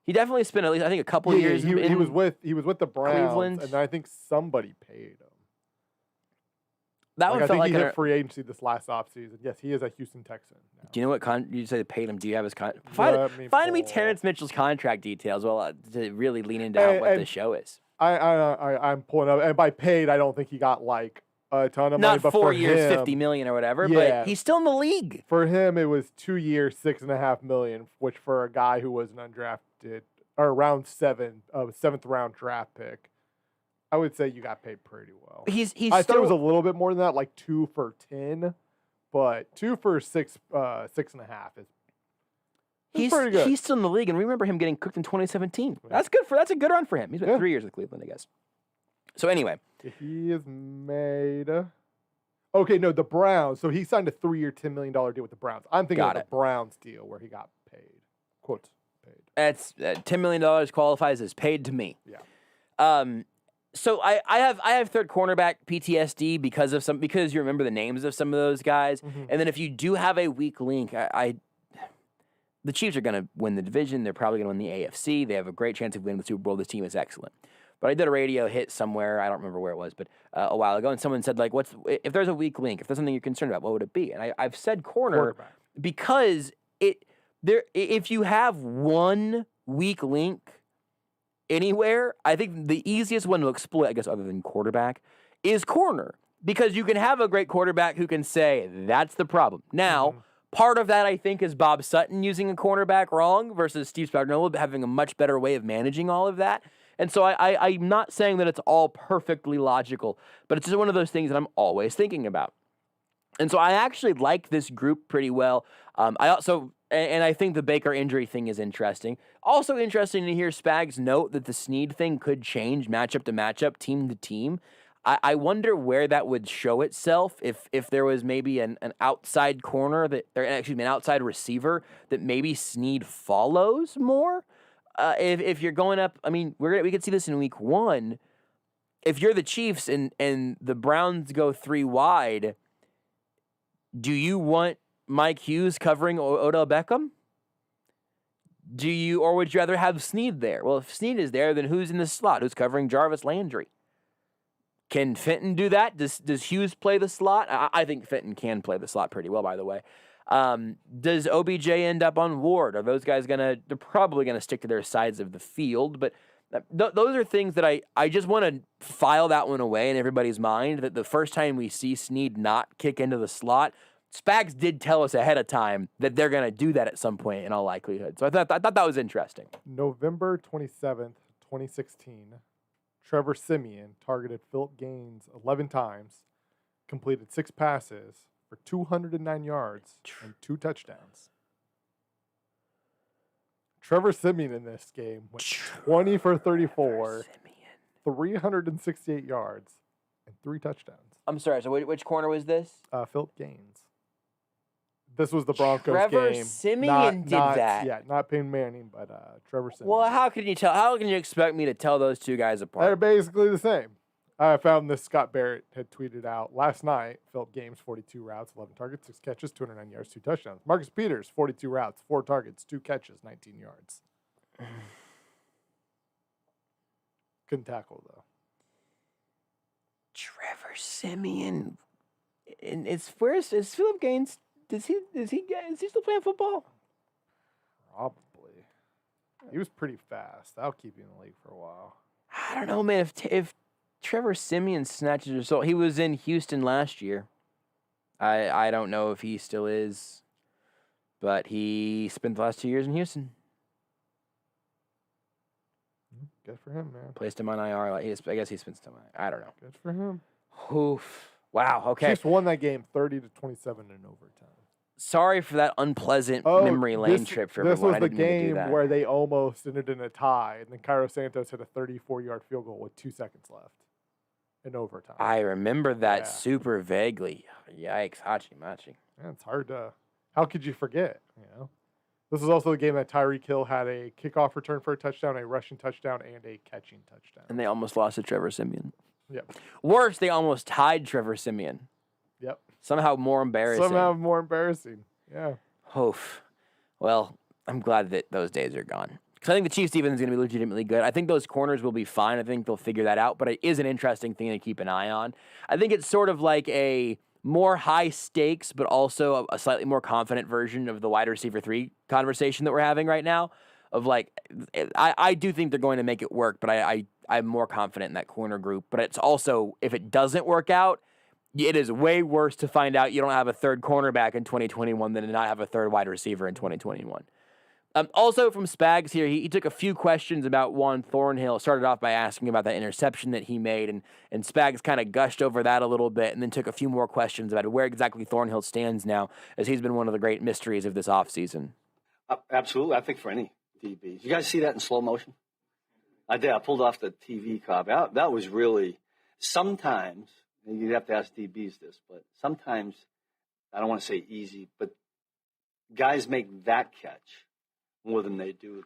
He definitely spent at least, I think, a couple years. He was with the Browns, Cleveland. and I think somebody paid him. That one I felt think he like hit free agency this last offseason. Yes, he is a Houston Texan now. Do you know what you say they paid him? Do you have his contract? Find me Terrence Mitchell's contract details. Well, to really lean into what the show is. I'm pulling up, and by paid, I don't think he got a ton of money. Not but 4 for years, him, $50 million or whatever. Yeah. But he's still in the league. For him, it was 2 years, $6.5 million, which for a guy who was an undrafted or seventh round draft pick, I would say you got paid pretty well. I thought it was a little bit more than that, like 2 for 10, but 2 for 6.5 is pretty good. He's still in the league, and remember him getting cooked in 2017. Yeah. That's a good run for him. He's been 3 years with Cleveland, I guess. So anyway, he is made. Okay, no, the Browns. So he signed a 3-year, $10 million deal with the Browns. I'm thinking of the Browns deal where he got paid. Quotes paid. That's $10 million qualifies as paid to me. Yeah. So I have third cornerback PTSD because you remember the names of some of those guys, and then if you do have a weak link, the Chiefs are going to win the division. They're probably going to win the AFC. They have a great chance of winning the Super Bowl. This team is excellent. But I did a radio hit somewhere, I don't remember where it was, but a while ago, and someone said if there's a weak link, if there's something you're concerned about, what would it be? And I've said corner because if you have one weak link anywhere, I think the easiest one to exploit, I guess, other than quarterback, is corner. Because you can have a great quarterback who can say, that's the problem. Now, part of that, I think, is Bob Sutton using a cornerback wrong versus Steve Spagnuolo having a much better way of managing all of that. And so I'm not saying that it's all perfectly logical, but it's just one of those things that I'm always thinking about. And so I actually like this group pretty well. I think the Baker injury thing is interesting. Also interesting to hear Spags note that the Sneed thing could change matchup to matchup, team to team. I wonder where that would show itself if there was maybe an outside corner an outside receiver that maybe Sneed follows more. If you're going up, I mean, we could see this in week 1. if you're the Chiefs and the Browns go 3 wide, do you want Mike Hughes covering Odell Beckham? Or would you rather have Snead there? Well, if Snead is there, then who's in the slot? Who's covering Jarvis Landry? Can Fenton do that? Does Hughes play the slot? I think Fenton can play the slot pretty well, by the way. Does OBJ end up on Ward? Are those guys they're probably going to stick to their sides of the field, but those are things that I just want to file that one away in everybody's mind, that the first time we see Snead not kick into the slot, Spags did tell us ahead of time that they're going to do that at some point in all likelihood. So I thought that was interesting. November 27th, 2016, Trevor Siemian targeted Philip Gaines 11 times, completed 6 passes for 209 yards and 2 touchdowns. Trevor Siemian in this game went 20 for 34, 368 yards, and 3 touchdowns. I'm sorry, so which corner was this? Philip Gaines. This was the Broncos Trevor game. Siemian did that. Yeah, not Peyton Manning, but Trevor Siemian. Well, how can you expect me to tell those two guys apart? They're basically the same. I found this. Scott Barrett had tweeted out last night. Philip Gaines, 42 routes, 11 targets, 6 catches, 209 yards, 2 touchdowns. Marcus Peters, 42 routes, 4 targets, 2 catches, 19 yards. Couldn't tackle, though. Trevor Siemian. And is Philip Gaines? Is he still playing football? Probably. He was pretty fast. That'll keep you in the league for a while. I don't know, man. If Trevor Siemian snatches a result, he was in Houston last year. I don't know if he still is, but he spent the last 2 years in Houston. Good for him, man. Placed him on IR. I guess he spent some time. I don't know. Good for him. Oof. Wow. Okay. Chiefs won that game 30-27 in overtime. Sorry for that unpleasant memory lane trip for everyone. This was the game where they almost ended in a tie, and then Cairo Santos hit a 34-yard field goal with 2 seconds left in overtime. I remember that super vaguely. Yikes, hachi-machi. Yeah, it's hard to. How could you forget? This is also the game that Tyreek Hill had a kickoff return for a touchdown, a rushing touchdown, and a catching touchdown. And they almost lost to Trevor Siemian. Yep. Worse, they almost tied Trevor Siemian. Yep. Somehow more embarrassing. Yeah. Oof. Well, I'm glad that those days are gone. Because I think the Chiefs defense is going to be legitimately good. I think those corners will be fine. I think they'll figure that out. But it is an interesting thing to keep an eye on. I think it's sort of like a more high stakes, but also a slightly more confident version of the wide receiver 3 conversation that we're having right now. Of like, I do think they're going to make it work, but I'm more confident in that corner group. But it's also, if it doesn't work out, it is way worse to find out you don't have a third cornerback in 2021 than to not have a third wide receiver in 2021. Also from Spags here, he took a few questions about Juan Thornhill. Started off by asking about that interception that he made, and Spags kind of gushed over that a little bit, and then took a few more questions about where exactly Thornhill stands now, as he's been one of the great mysteries of this offseason. Absolutely. I think for any DBs. You guys see that in slow motion? I did. I pulled off the TV copy. That was really, sometimes, and you'd have to ask DBs this, but sometimes, I don't want to say easy, but guys make that catch more than they do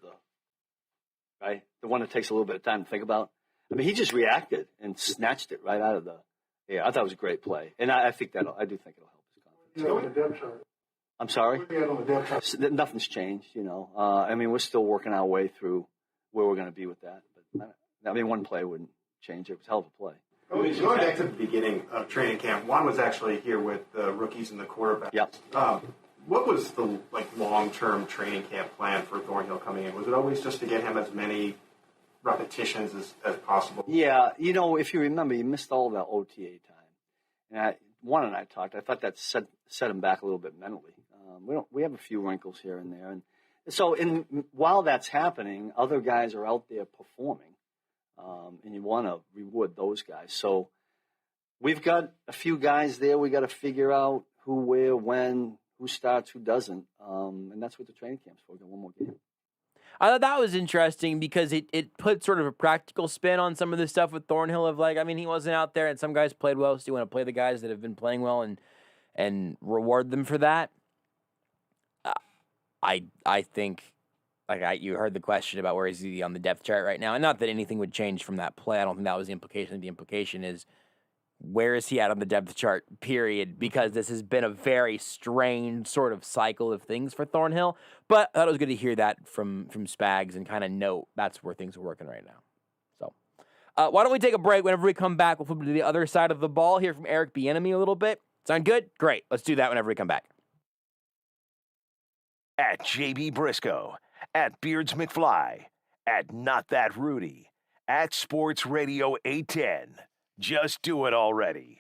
the one that takes a little bit of time to think about. I mean, he just reacted and snatched it right out of the air. I thought it was a great play. And I do think it'll help his confidence. On the depth chart. I'm sorry? What do you have on the depth chart? Nothing's changed, I mean, we're still working our way through where we're going to be with that. But I mean, one play wouldn't change it. It was a hell of a play. Going back to the beginning of training camp, Juan was actually here with the rookies and the quarterbacks. Yep. What was the long-term training camp plan for Thornhill coming in? Was it always just to get him as many repetitions as possible? Yeah, if you remember, he missed all that OTA time. And Juan and I talked. I thought that set him back a little bit mentally. We have a few wrinkles here and there, and so while that's happening, other guys are out there performing, and you want to reward those guys. So we've got a few guys there. We got to figure out who, where, when, who starts, who doesn't, and that's what the training camp's for. We got one more game. I thought that was interesting because it put sort of a practical spin on some of the stuff with Thornhill of he wasn't out there, and some guys played well, so you want to play the guys that have been playing well and reward them for that. I think you heard the question about where is he on the depth chart right now, and not that anything would change from that play. I don't think that was the implication. The implication is where is he at on the depth chart, period, because this has been a very strange sort of cycle of things for Thornhill. But I thought it was good to hear that from Spags and kind of note that's where things are working right now. So why don't we take a break? Whenever we come back, we'll flip to the other side of the ball, hear from Eric Bieniemy a little bit. Sound good? Great. Let's do that whenever we come back. At JB Brisco, at Beards McFly, at Not That Rudy, at Sports Radio 810. Just do it already.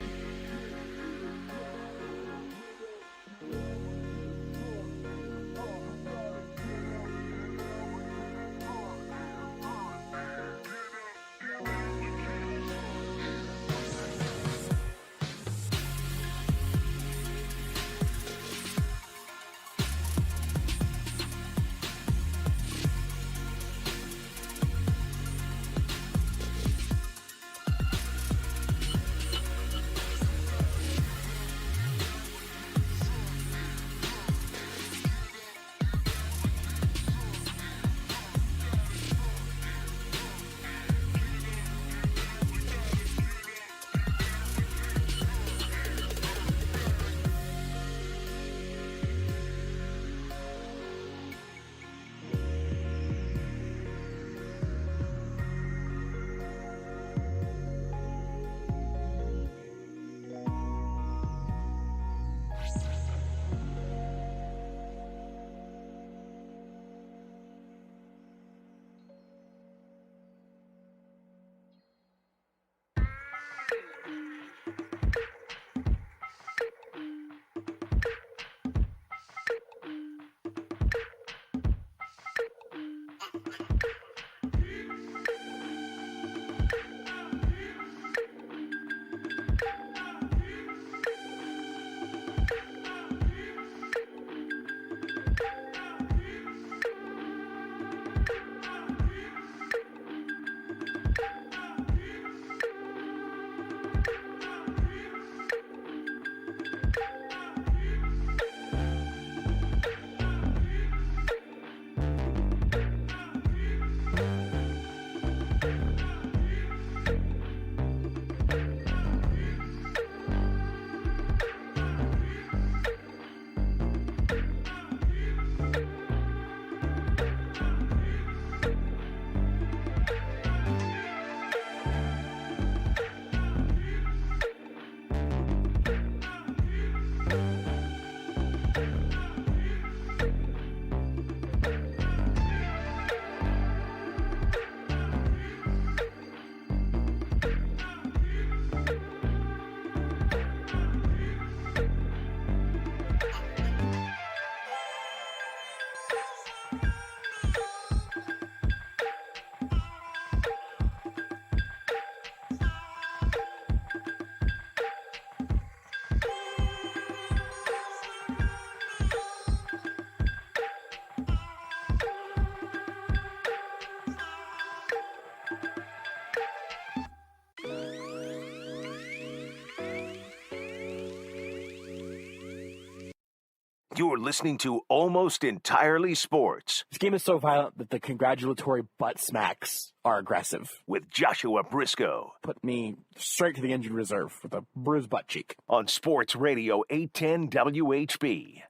You're listening to Almost Entirely Sports This game is so violent that the congratulatory butt smacks are aggressive. with Joshua Brisco Put me straight to the injured reserve with a bruised butt cheek. on Sports Radio 810 WHB.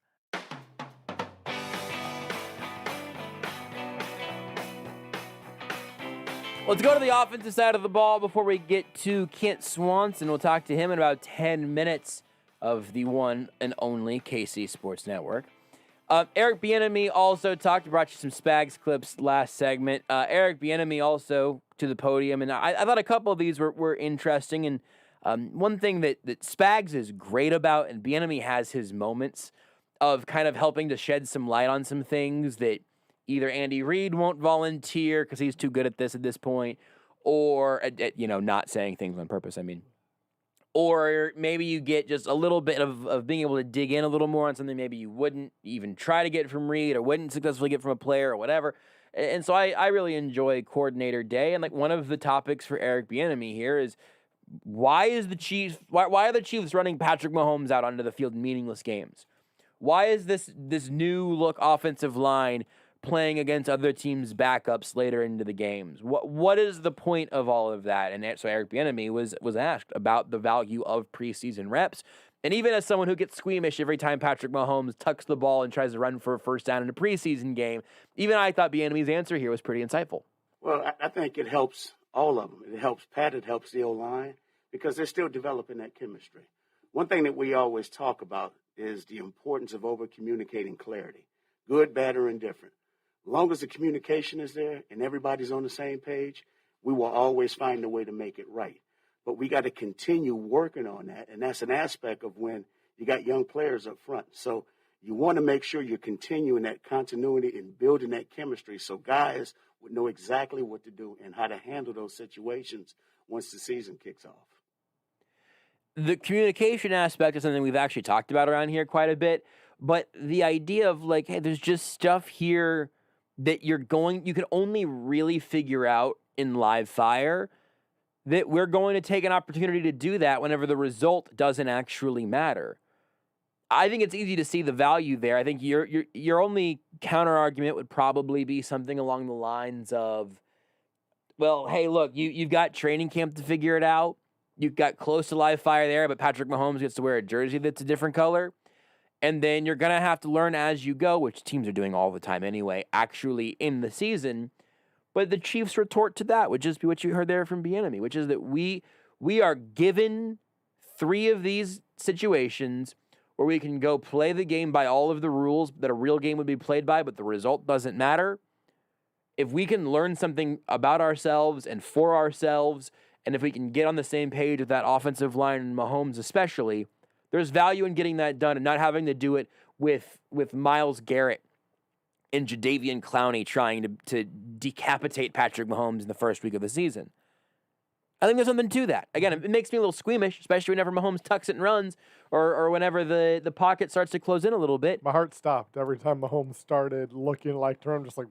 Let's go to the offensive side of the ball before we get to Kent Swanson. We'll talk to him in about 10 minutes of the one and only KC Sports Network. Eric Bieniemy also brought you some Spags clips last segment. Eric Bieniemy also to the podium, and I thought a couple of these were interesting. And one thing that Spags is great about, and Bieniemy has his moments of kind of helping to shed some light on some things that either Andy Reid won't volunteer because he's too good at this point, or not saying things on purpose. I mean, or maybe you get just a little bit of being able to dig in a little more on something maybe you wouldn't even try to get from Reid or wouldn't successfully get from a player or whatever. And so I really enjoy Coordinator Day. And like one of the topics for Eric Bieniemy here is why are the Chiefs running Patrick Mahomes out onto the field in meaningless games? Why is this new look offensive line playing against other teams' backups later into the games. What is the point of all of that? And so Eric Bieniemy was asked about the value of preseason reps. And even as someone who gets squeamish every time Patrick Mahomes tucks the ball and tries to run for a first down in a preseason game, even I thought Bieniemy's answer here was pretty insightful. Well, I think it helps all of them. It helps Pat, it helps the O-line, because they're still developing that chemistry. One thing that we always talk about is the importance of over-communicating clarity, good, bad, or indifferent. As long as the communication is there and everybody's on the same page, we will always find a way to make it right. But we got to continue working on that, and that's an aspect of when you got young players up front. So you want to make sure you're continuing that continuity and building that chemistry so guys would know exactly what to do and how to handle those situations once the season kicks off. The communication aspect is something we've actually talked about around here quite a bit, but the idea of like, hey, there's just stuff here that you can only really figure out in live fire, that we're going to take an opportunity to do that whenever the result doesn't actually matter. I think it's easy to see the value there. I think your only counter argument would probably be something along the lines of, well, hey, look, you've got training camp to figure it out. You've got close to live fire there, but Patrick Mahomes gets to wear a jersey that's a different color. And then you're going to have to learn as you go, which teams are doing all the time anyway, actually in the season. But the Chiefs' retort to that would just be what you heard there from Bieniemy, which is that we are given 3 of these situations where we can go play the game by all of the rules that a real game would be played by, but the result doesn't matter. If we can learn something about ourselves and for ourselves, and if we can get on the same page with that offensive line, and Mahomes especially, there's value in getting that done and not having to do it with Myles Garrett and Jadeveon Clowney trying to decapitate Patrick Mahomes in the first week of the season. I think there's something to that. Again, it makes me a little squeamish, especially whenever Mahomes tucks it and runs, or whenever the pocket starts to close in a little bit. My heart stopped every time Mahomes started looking like to him, just like,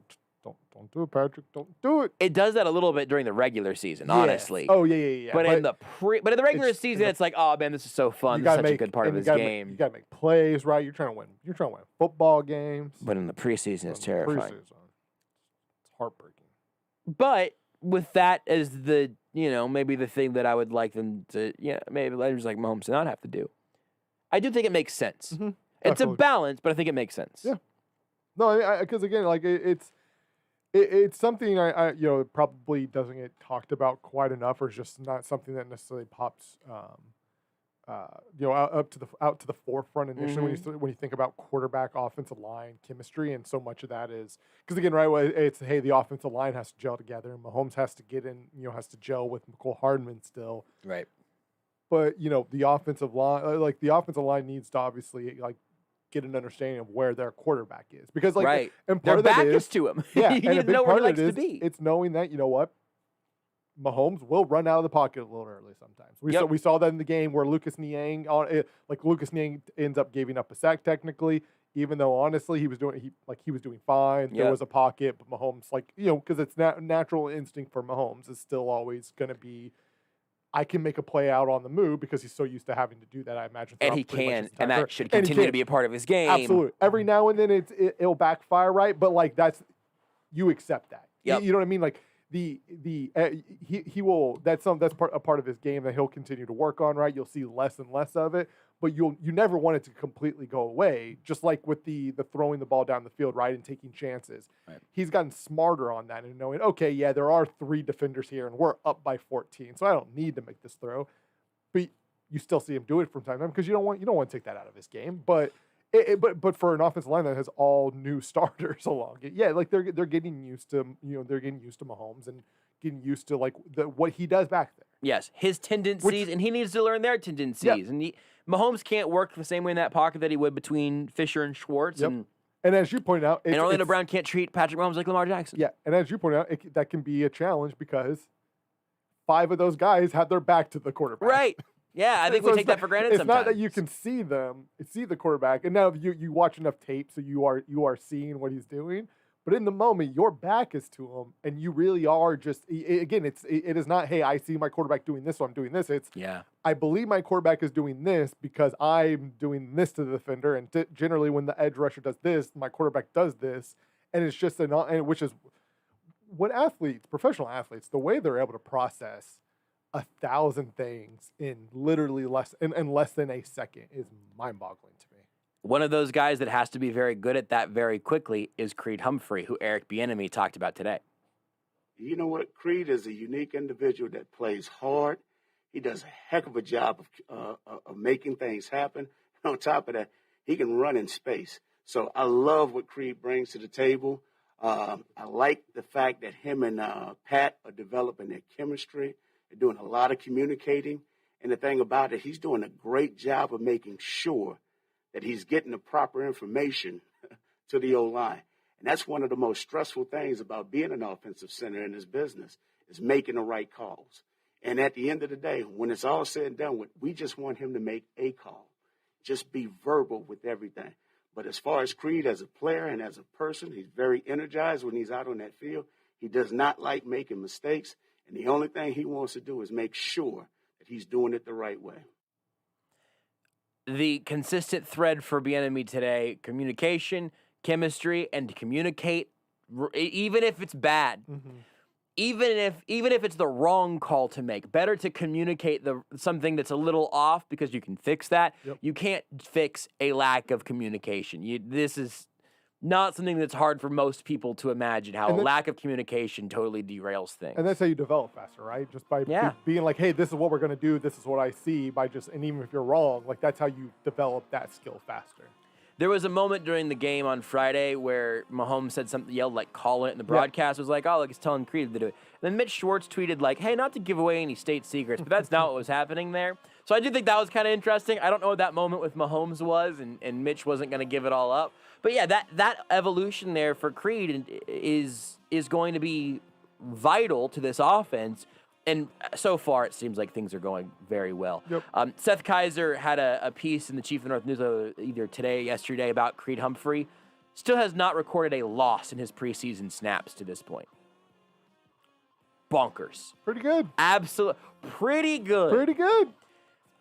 don't do it, Patrick. Don't do it. It does that a little bit during the regular season, honestly. Oh, yeah. But in the regular season, it's like, oh man, this is so fun. This is such a good part of this game. You got to make plays, right? You're trying to win. You're trying to win football games. But in the preseason, it's terrifying. It's heartbreaking. But with that as the, maybe the thing that I would like them to, maybe let just like Mahomes to not have to do. I do think it makes sense. Mm-hmm. It's a balance, but I think it makes sense. Yeah. No, because again, like it's something I probably doesn't get talked about quite enough, or is just not something that necessarily pops, out to the forefront initially when you think about quarterback offensive line chemistry, and so much of that is because again, right, it's hey, the offensive line has to gel together, and Mahomes has to get in, has to gel with McCole Hardman still, right. But the offensive line needs to obviously get an understanding of where their quarterback is, because right. And part their of back that is to him. Yeah, he needs to know where he likes to be. It's knowing that Mahomes will run out of the pocket a little early sometimes. We saw that in the game where Lucas Niang ends up giving up a sack technically, even though honestly he was doing fine. There was a pocket, but Mahomes because it's natural instinct for Mahomes is still always going to be, I can make a play out on the move, because he's so used to having to do that, I imagine. And he can, and that should continue to be a part of his game. Absolutely. Every now and then it'll backfire, right? But you accept that. Yep. You know what I mean? Like he will. That's a part of his game that he'll continue to work on, right? You'll see less and less of it, but you never want it to completely go away. Just like with the throwing the ball down the field, right, and taking chances. Right. He's gotten smarter on that and knowing, okay, yeah, there are 3 defenders here and we're up by 14, so I don't need to make this throw. But you still see him do it from time to time, because you don't want to take that out of his game. But but for an offensive line that has all new starters along it, they're getting used to Mahomes and getting used to what he does back there. Yes, his tendencies, and he needs to learn their tendencies. And Mahomes can't work the same way in that pocket that he would between Fisher and Schwartz. Yep. And as you pointed out, and Orlando Brown can't treat Patrick Mahomes like Lamar Jackson. Yeah, and as you pointed out, that can be a challenge because 5 of those guys have their back to the quarterback. Right. Yeah, I think we take that for granted sometimes. It's not that you can see the quarterback, and now you watch enough tape, so you are seeing what he's doing. But in the moment, your back is to him, and you really are just, again, it is not, hey, I see my quarterback doing this, so I'm doing this. It's, I believe my quarterback is doing this because I'm doing this to the defender, and generally when the edge rusher does this, my quarterback does this, And it's just which is what professional athletes, the way they're able to process 1,000 things in literally less than a second is mind-boggling to me. One of those guys that has to be very good at that very quickly is Creed Humphrey, who Eric Bieniemy talked about today. You know what? Creed is a unique individual that plays hard. He does a heck of a job of making things happen. And on top of that, he can run in space. So I love what Creed brings to the table. I like the fact that him and Pat are developing their chemistry. They're doing a lot of communicating. And the thing about it, he's doing a great job of making sure that he's getting the proper information to the O-line. And that's one of the most stressful things about being an offensive center in this business is making the right calls. And at the end of the day, when it's all said and done with, we just want him to make a call. Just be verbal with everything. But as far as Creed as a player and as a person, he's very energized when he's out on that field. He does not like making mistakes. And the only thing he wants to do is make sure that he's doing it the right way. The consistent thread for Bieniemy today, communication, chemistry, and to communicate, even if it's bad. Mm-hmm. Even if it's the wrong call to make, better to communicate something that's a little off because you can fix that. Yep. You can't fix a lack of communication. This is not something that's hard for most people to imagine, how a lack of communication totally derails things. And that's how you develop faster, right? Just by being like, hey, this is what we're going to do. This is what I see. And even if you're wrong, like that's how you develop that skill faster. There was a moment during the game on Friday where Mahomes said something, yelled like, call it, and the broadcast was like, oh, look, he's telling Creed to do it. And then Mitch Schwartz tweeted like, hey, not to give away any state secrets, but that's not what was happening there. So I do think that was kind of interesting. I don't know what that moment with Mahomes was, and Mitch wasn't going to give it all up. But yeah, that evolution there for Creed is going to be vital to this offense. And so far, it seems like things are going very well. Yep. Seth Kaiser had a piece in the Chief of the North News either today or yesterday about Creed Humphrey. Still has not recorded a loss in his preseason snaps to this point. Bonkers. Pretty good. Absolutely. Pretty good. Pretty good.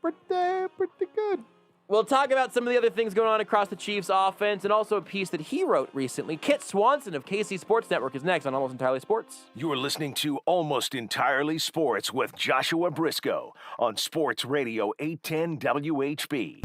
Pretty good. We'll talk about some of the other things going on across the Chiefs' offense and also a piece that he wrote recently. Kit Swanson of KC Sports Network is next on Almost Entirely Sports. You're listening to Almost Entirely Sports with Joshua Brisco on Sports Radio 810 WHB.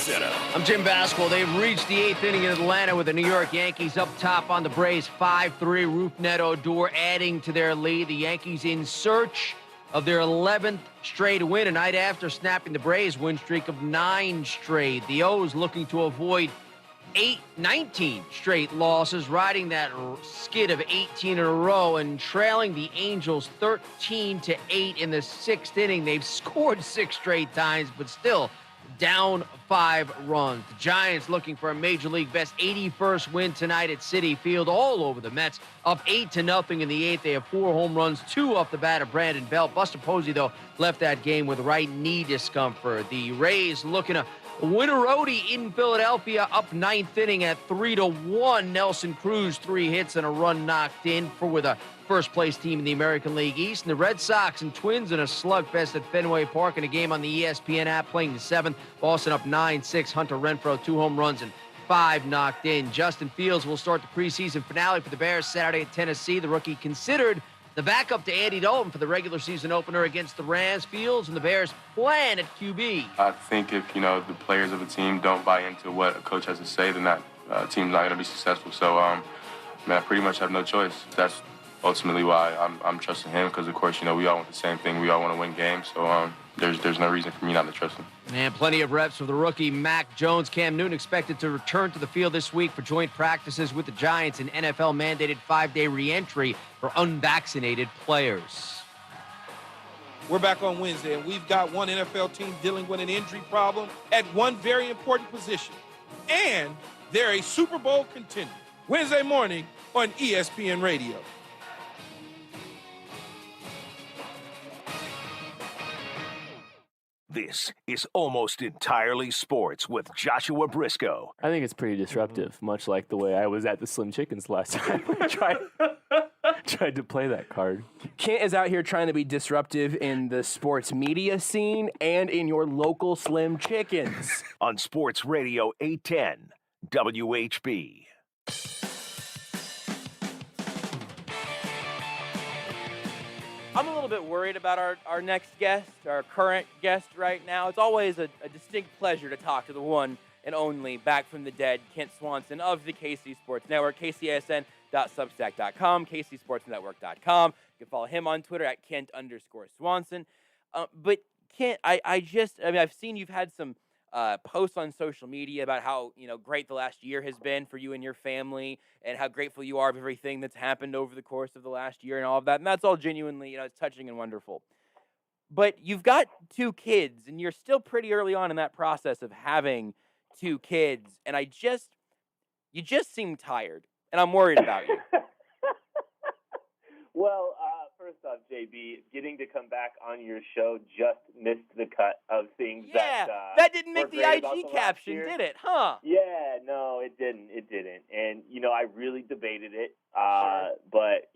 SportsCenter. I'm Jim Basquil. They've reached the 8th inning in Atlanta with the New York Yankees up top on the Braves 5-3. Rougned Odor adding to their lead. The Yankees in search of their 11th straight win, a night after snapping the Braves' win streak of 9 straight. The O's looking to avoid 19 straight losses, riding that skid of 18 in a row and trailing the Angels 13-8 in the 6th inning. They've scored 6 straight times, but still down 5 runs. The Giants looking for a Major League Best 81st win tonight at Citi Field, all over the Mets, up 8-0 in the 8th. They have 4 home runs, 2 off the bat of Brandon Belt. Buster Posey, though, left that game with right knee discomfort. The Rays looking to win a roadie in Philadelphia, up 9th inning at 3-1. Nelson Cruz, 3 hits and a run knocked in with a first-place team in the American League East. And the Red Sox and Twins in a slugfest at Fenway Park in a game on the ESPN app, playing the 7th. Boston up 9-6. Hunter Renfroe, 2 home runs and 5 knocked in. Justin Fields will start the preseason finale for the Bears Saturday at Tennessee. The rookie considered the backup to Andy Dalton for the regular season opener against the Rams. Fields and the Bears plan at QB. I think if, the players of a team don't buy into what a coach has to say, then that team's not going to be successful. So, I pretty much have no choice. That's ultimately why I'm trusting him, because, of course, we all want the same thing. We all want to win games. So, there's no reason for me not to trust him. And plenty of reps for the rookie Mac Jones. Cam Newton expected to return to the field this week for joint practices with the Giants, an NFL-mandated 5-day re-entry for unvaccinated players. We're back on Wednesday, and we've got one NFL team dealing with an injury problem at one very important position. And they're a Super Bowl contender. Wednesday morning on ESPN Radio. This is Almost Entirely Sports with Joshua Brisco. I think it's pretty disruptive, much like the way I was at the Slim Chickens last time I tried to play that card. Kent is out here trying to be disruptive in the sports media scene and in your local Slim Chickens. On Sports Radio 810 WHB. I'm a little bit worried about our next guest, our current guest right now. It's always a distinct pleasure to talk to the one and only back from the dead, Kent Swanson of the KC Sports Network, kcsn.substack.com, kcsportsnetwork.com. You can follow him on Twitter at Kent_Swanson. But Kent, I've seen you've had some posts on social media about how, great the last year has been for you and your family and how grateful you are of everything that's happened over the course of the last year and all of that. And that's all genuinely, it's touching and wonderful. But you've got 2 kids and you're still pretty early on in that process of having 2 kids. And you just seem tired and I'm worried about you. Well, first off, JB, getting to come back on your show just missed the cut of things that didn't make the IG caption, did it? Huh? Yeah, no, it didn't. It didn't. And I really debated it. Sure. But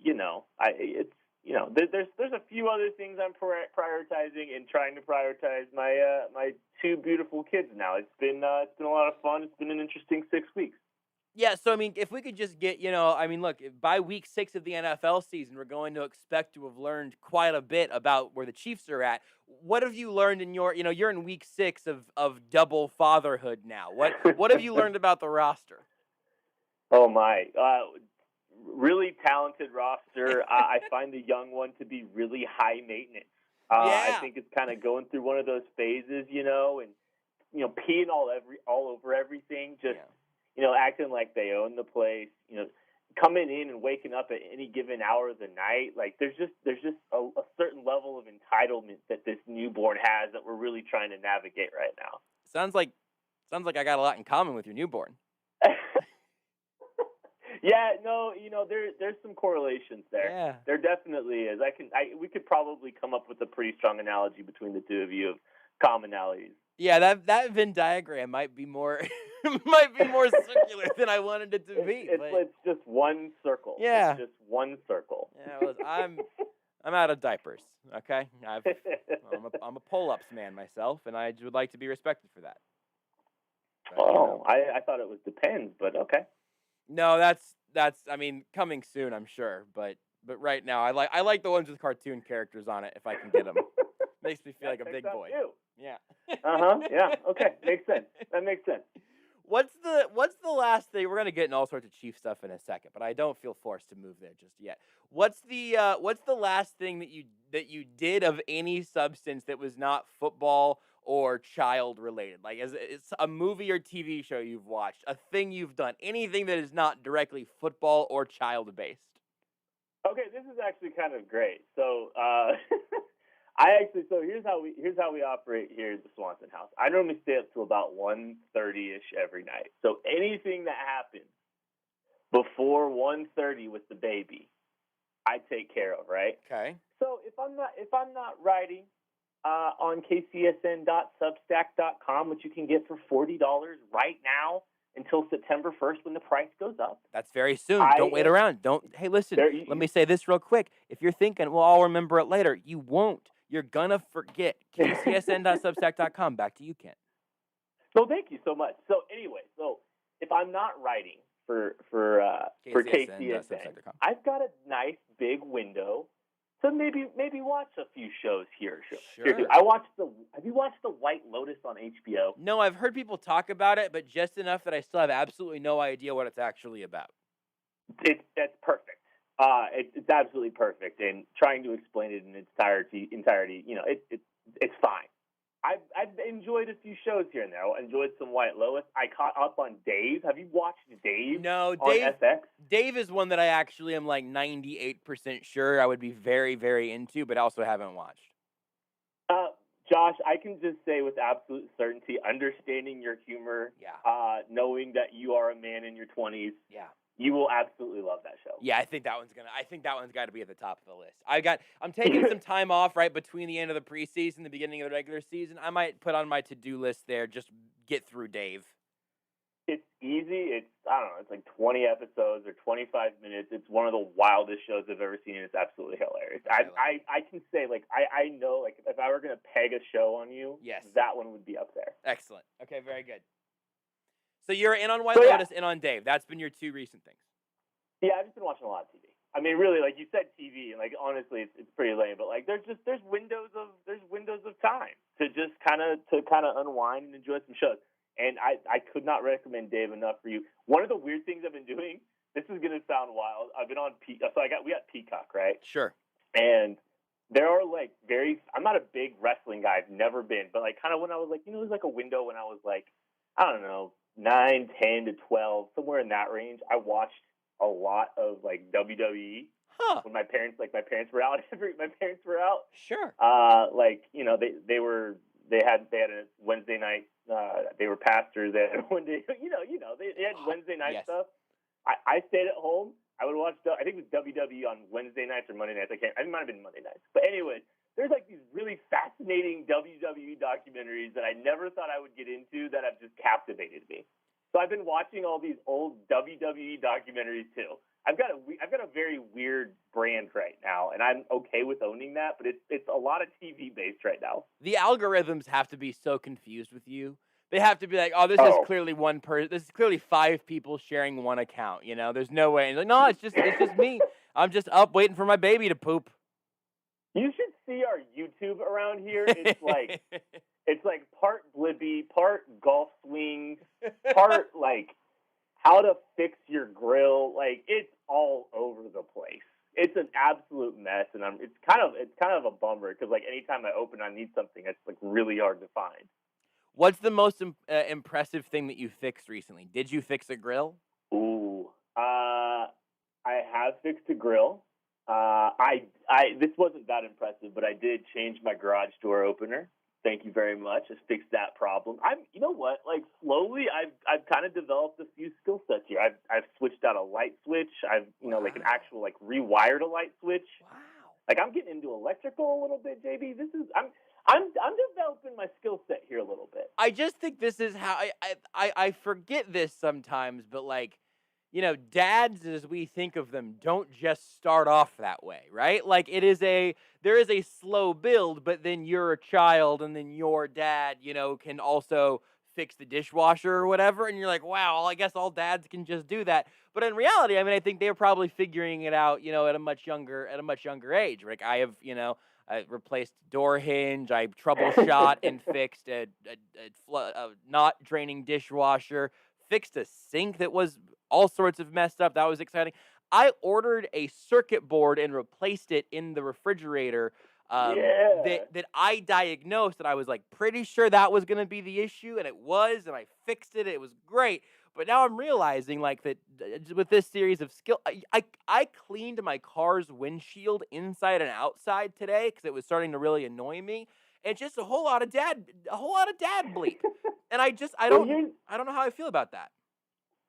there's a few other things I'm prioritizing and trying to prioritize my 2 beautiful kids now. It's been a lot of fun. It's been an interesting 6 weeks. Yeah, so, if we could just get, look, by week 6 of the NFL season, we're going to expect to have learned quite a bit about where the Chiefs are at. What have you learned in your, you're in week 6 of double fatherhood now. What have you learned about the roster? Oh, my. Really talented roster. I find the young one to be really high maintenance. I think it's kind of going through one of those phases, and, peeing all over everything, just... acting like they own the place, coming in and waking up at any given hour of the night. Like there's just a certain level of entitlement that this newborn has that we're really trying to navigate right now. Sounds like I got a lot in common with your newborn. Yeah, no, there's some correlations there. Yeah. There definitely is. We could probably come up with a pretty strong analogy between the 2 of you of commonalities. Yeah, that Venn diagram might be more circular than I wanted it to be. It's just one circle. Yeah, it's just one circle. Yeah, I'm out of diapers. Okay, I'm a pull-ups man myself, and I would like to be respected for that. But, I thought it was depends, but okay. No, that's coming soon, I'm sure. But right now, I like the ones with cartoon characters on it if I can get them. Makes me feel like a big boy. Yeah. Yeah. Okay. Makes sense. That makes sense. What's the last thing? We're gonna get in all sorts of Chief stuff in a second, but I don't feel forced to move there just yet. What's the last thing that you did of any substance that was not football or child related? Like, as it's a movie or TV show you've watched, a thing you've done, anything that is not directly football or child based. Okay, this is actually kind of great. So, here's how we operate here at the Swanson house. I normally stay up till about 1:30-ish every night. So anything that happens before 1:30 with the baby, I take care of, right? Okay. So if I'm not writing on kcsn.substack.com, which you can get for $40 right now until September 1st when the price goes up. That's very soon. Don't wait around. Hey, listen, let me say this real quick. If you're thinking, well, I'll remember it later, you won't. You're going to forget. kcsn.substack.com. Back to you, Kent. So thank you so much. So anyway, if I'm not writing for KCSN, I've got a nice big window to maybe watch a few shows here. Sure. Have you watched The White Lotus on HBO? No, I've heard people talk about it, but just enough that I still have absolutely no idea what it's actually about. That's perfect. It's absolutely perfect, and trying to explain it in its entirety, it's fine. I've enjoyed a few shows here and there. I enjoyed some White Lotus. I caught up on Dave. Have you watched Dave? No, on FX? Dave is one that I actually am like 98% sure I would be very, very into, but also haven't watched. Josh, I can just say with absolute certainty, understanding your humor, knowing that you are a man in your 20s, you will absolutely love that show. Yeah, I think that one's got to be at the top of the list. I'm taking some time off right between the end of the preseason and the beginning of the regular season. I might put on my to-do list there, just get through Dave. It's easy. It's like 20 episodes or 25 minutes. It's one of the wildest shows I've ever seen, and it's absolutely hilarious. I can say, I know, if I were going to peg a show on you, that one would be up there. Excellent. Okay, very good. So you're in on White Lotus, in on Dave. That's been your two recent things. Yeah, I've just been watching a lot of TV. I mean, really, like you said, TV, and honestly, it's pretty lame. But there's windows of time to just kind of unwind and enjoy some shows. And I could not recommend Dave enough for you. One of the weird things I've been doing. This is gonna sound wild. I've been on we got Peacock, right? Sure. And there are I'm not a big wrestling guy. I've never been, but kind of when I was it was a window when I was I don't know, 9, 10 to 12, somewhere in that range. I watched a lot of WWE when my parents were out. My parents were out. Sure. They had a Wednesday night. They were pastors. They had one day. They had Wednesday night stuff. I stayed at home. I would watch. I think it was WWE on Wednesday nights or Monday nights. I think it might have been Monday nights. But anyway, there's these really fascinating WWE documentaries that I never thought I would get into that have just captivated me. So I've been watching all these old WWE documentaries too. I've got a very weird brand right now, and I'm okay with owning that, but it's a lot of TV based right now. The algorithms have to be so confused with you. They have to be like, oh, this is clearly one person. This is clearly 5 people sharing one account. There's no way. And no, it's just me. I'm just up waiting for my baby to poop. You should see our YouTube around here. It's it's part Blippi, part golf swings, part how to fix your grill. It's all over the place. It's an absolute mess, and it's kind of a bummer because anytime I open, I need something that's really hard to find. What's the most impressive thing that you fixed recently? Did you fix a grill? Ooh, I have fixed a grill. This wasn't that impressive, but I did change my garage door opener. Thank you very much. I fixed that problem. You know what? Slowly, I've kind of developed a few skill sets here. I've switched out a light switch. I've an actual rewired a light switch. Wow. I'm getting into electrical a little bit, JB. I'm developing my skill set here a little bit. I just think this is how I forget this sometimes, but dads as we think of them don't just start off that way, right? There is a slow build, but then you're a child and then your dad, can also fix the dishwasher or whatever. And you're like, wow, I guess all dads can just do that. But in reality, I think they're probably figuring it out, at a much younger age. I have, I replaced door hinge. I troubleshot and fixed a not draining dishwasher. Fixed a sink that was all sorts of messed up. That was exciting. I ordered a circuit board and replaced it in the refrigerator that I diagnosed, and I was like pretty sure that was going to be the issue, and it was, and I fixed it. It was great. But now I'm realizing like that with this series of skill, I cleaned my car's windshield inside and outside today because it was starting to really annoy me. And just a whole lot of dad bleep. And I don't know how I feel about that.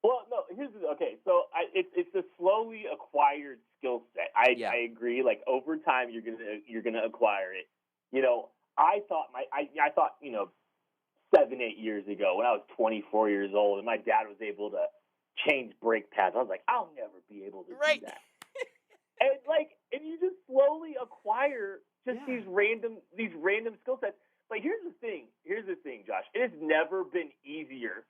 Well, no, so it's a slowly acquired skill set. I agree. Like over time, you're gonna acquire it. You know, I thought 7-8 years ago when I was 24 years old and my dad was able to change brake pads. I was like, I'll never be able to do that. and you just slowly acquire just these random skill sets. But here's the thing, Josh. It has never been easier